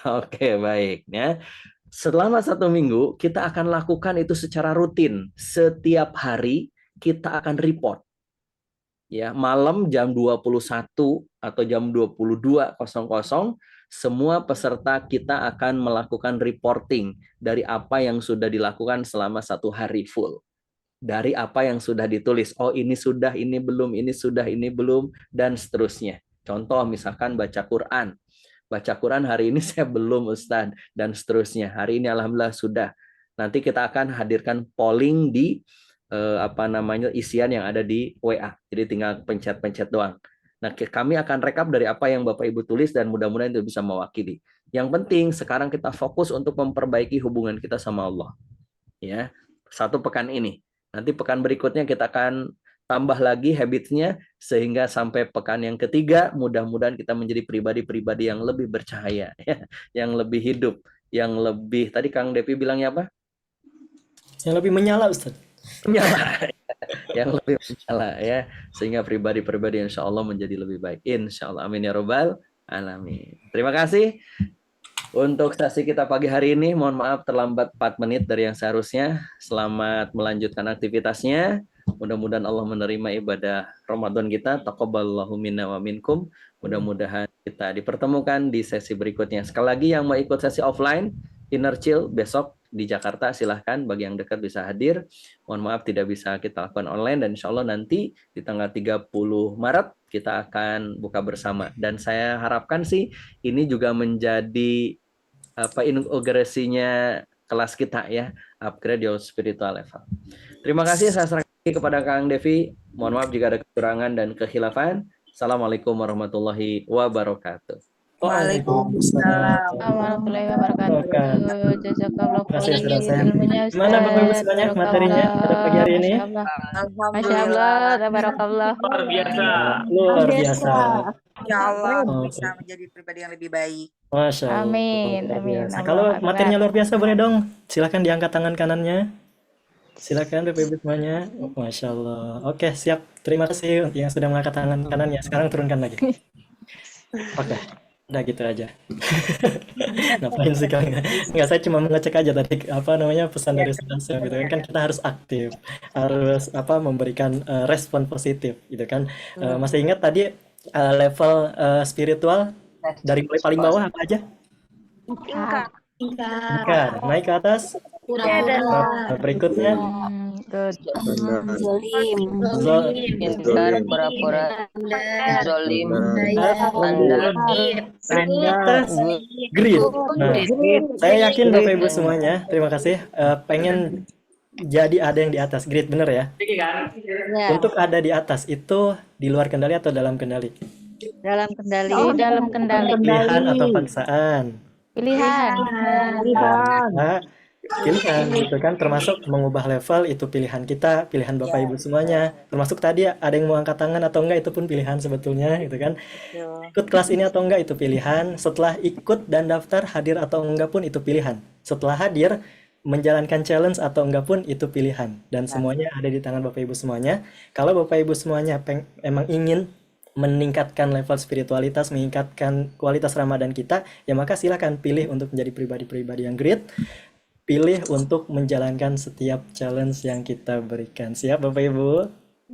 Oke, baik ya. Selama 1 minggu kita akan lakukan itu secara rutin. Setiap hari kita akan report. Ya, malam jam 21 atau jam 22.00 semua peserta kita akan melakukan reporting dari apa yang sudah dilakukan selama 1 hari full. Dari apa yang sudah ditulis. Oh, ini sudah, ini belum, ini sudah, ini belum, dan seterusnya. Contoh misalkan baca Quran. Baca Quran hari ini saya belum, Ustadz, dan seterusnya. Hari ini alhamdulillah sudah. Nanti kita akan hadirkan polling di isian yang ada di WA. Jadi tinggal pencet-pencet doang. Nah, kami akan rekap dari apa yang Bapak Ibu tulis dan mudah-mudahan itu bisa mewakili. Yang penting sekarang kita fokus untuk memperbaiki hubungan kita sama Allah. Ya, 1 pekan ini. Nanti pekan berikutnya kita akan tambah lagi habitsnya sehingga sampai pekan yang ketiga mudah-mudahan kita menjadi pribadi-pribadi yang lebih bercahaya, ya, yang lebih hidup, yang lebih, tadi Kang Devi bilangnya apa? Yang lebih menyala, Ustaz. Menyala. Yang lebih menyala ya, sehingga pribadi-pribadi insya Allah menjadi lebih baik. Insya Allah, amin ya robbal alamin. Terima kasih untuk sesi kita pagi hari ini. Mohon maaf terlambat 4 menit dari yang seharusnya. Selamat melanjutkan aktivitasnya. Mudah-mudahan Allah menerima ibadah Ramadan kita. Taqabbalallahu minna wa minkum. Mudah-mudahan kita dipertemukan di sesi berikutnya. Sekali lagi yang mau ikut sesi offline Inner Chill besok di Jakarta, silahkan. Bagi yang dekat bisa hadir. Mohon maaf tidak bisa kita lakukan online, dan insya Allah nanti di tanggal 30 Maret kita akan buka bersama. Dan saya harapkan sih ini juga menjadi inaugurasinya kelas kita ya, upgrade your spiritual level. Terima kasih, saya serahkan kepada Kang Devi. Mohon maaf jika ada kekurangan dan kekhilafan. Assalamualaikum warahmatullahi wabarakatuh. Waalaikumsalam warahmatullahi wabarakatuh. Jazakallah khairan ilmunya Ustaz. Gimana Bapak Ibu semuanya materinya pada pagi hari ini? Masya Allah, tabarakallah. Luar biasa. Luar biasa. Insya Allah bisa menjadi pribadi yang lebih baik. Masya Allah. Amin, Luar amin. biasa. Allah Kalau Akbar. materinya luar biasa boleh dong. Silakan diangkat tangan kanannya. Silakan Bapak Ibu semuanya. Masya Allah. Oke, siap. Terima kasih untuk yang sudah mengangkat tangan kanannya. Sekarang turunkan lagi. Oke. Udah gitu aja. Ngapain sih Kang? Nggak, saya cuma mengecek aja tadi apa namanya pesan dari Ustaz gitu kan. Kan kita harus aktif, harus apa memberikan respon positif gitu kan. Masih ingat tadi level spiritual dari mulai paling bawah apa aja? Tingkat. Ingkar, naik ke atas. Pura-pura. Berikutnya Zolim. Ingkar, pura-pura, zolim, atas greed. Nah, saya yakin Bapak Ibu semuanya, terima kasih. Pengen jadi ada yang di atas greed, bener ya? Untuk ada di atas itu di luar kendali atau dalam kendali? dalam kendali, dalam kendali, Pilihan atau paksaan? pilihan, Nah, pilihan gitu kan, termasuk mengubah level itu pilihan kita, pilihan Bapak Ibu semuanya. Termasuk tadi ada yang mau angkat tangan atau enggak itu pun pilihan sebetulnya gitu kan. Ikut kelas ini atau enggak itu pilihan. Setelah ikut dan daftar hadir atau enggak pun itu pilihan. Setelah hadir menjalankan challenge atau enggak pun itu pilihan. Dan semuanya ada di tangan Bapak Ibu semuanya. Kalau Bapak Ibu semuanya emang ingin meningkatkan level spiritualitas, meningkatkan kualitas Ramadan kita, ya maka silakan pilih untuk menjadi pribadi-pribadi yang great. Pilih untuk menjalankan setiap challenge yang kita berikan. Siap Bapak Ibu?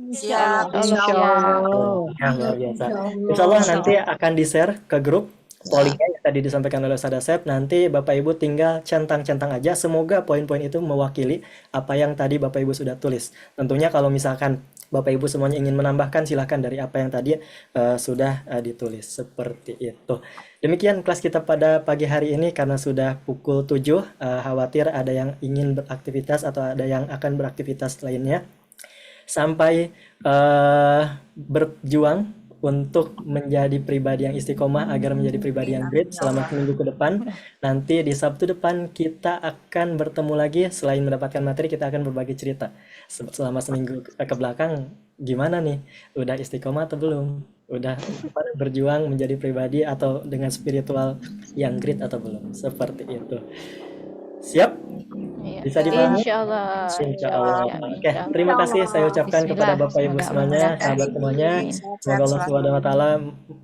Siap, insya Allah. Ya, luar biasa. Insya Allah nanti akan di-share ke grup pollingnya yang tadi disampaikan oleh Ustaz Asep. Nanti Bapak Ibu tinggal centang-centang aja. Semoga poin-poin itu mewakili apa yang tadi Bapak Ibu sudah tulis. Tentunya kalau misalkan Bapak Ibu semuanya ingin menambahkan, silakan dari apa yang tadi sudah ditulis. Seperti itu. Demikian kelas kita pada pagi hari ini karena sudah pukul 7. Khawatir ada yang ingin beraktivitas atau ada yang akan beraktivitas lainnya. Sampai berjuang untuk menjadi pribadi yang istiqomah agar menjadi pribadi yang great selama seminggu ke depan. Nanti di Sabtu depan kita akan bertemu lagi. Selain mendapatkan materi, kita akan berbagi cerita. Selama seminggu ke belakang, gimana nih? Udah istiqomah atau belum? Udah berjuang menjadi pribadi atau dengan spiritual yang great atau belum? Seperti itu. Siap? Iya. Bisa dipahami? Insya Allah. Insya Allah. Oke, terima kasih saya ucapkan kepada Bapak Ibu semuanya, sahabat semuanya. Semoga Allah Subhanahu wa taala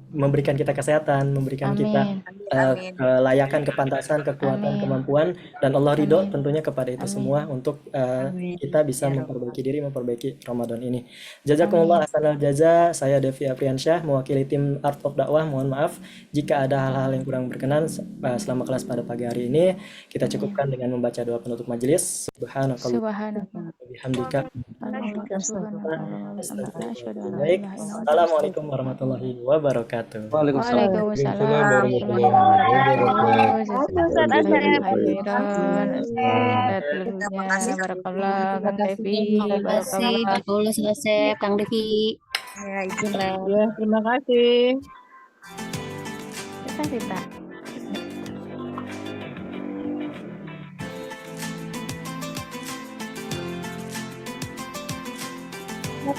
memberikan kita kesehatan, memberikan kita kelayakan, kepantasan, kekuatan, kemampuan, dan Allah ridho tentunya kepada itu semua untuk kita bisa memperbaiki diri, memperbaiki Ramadan ini. Jazakumullah ahsanal jaza. Saya Devi Apriansyah mewakili tim Art of Dakwah. Mohon maaf jika ada hal-hal yang kurang berkenan selama kelas pada pagi hari ini. Kita cukupkan dengan membaca doa penutup majelis. Subhanakallah. Bihamdika. Baik. Assalamualaikum warahmatullahi wabarakatuh. Waalaikumsalam warahmatullahi wabarakatuh. Ustaz Asep. Barakallah, Kang Devi. Terima kasih, Barakallah, Ustaz Asep, Kang Devi. Ya, izinlah. Ya, terima kasih. Kita Rita. Mau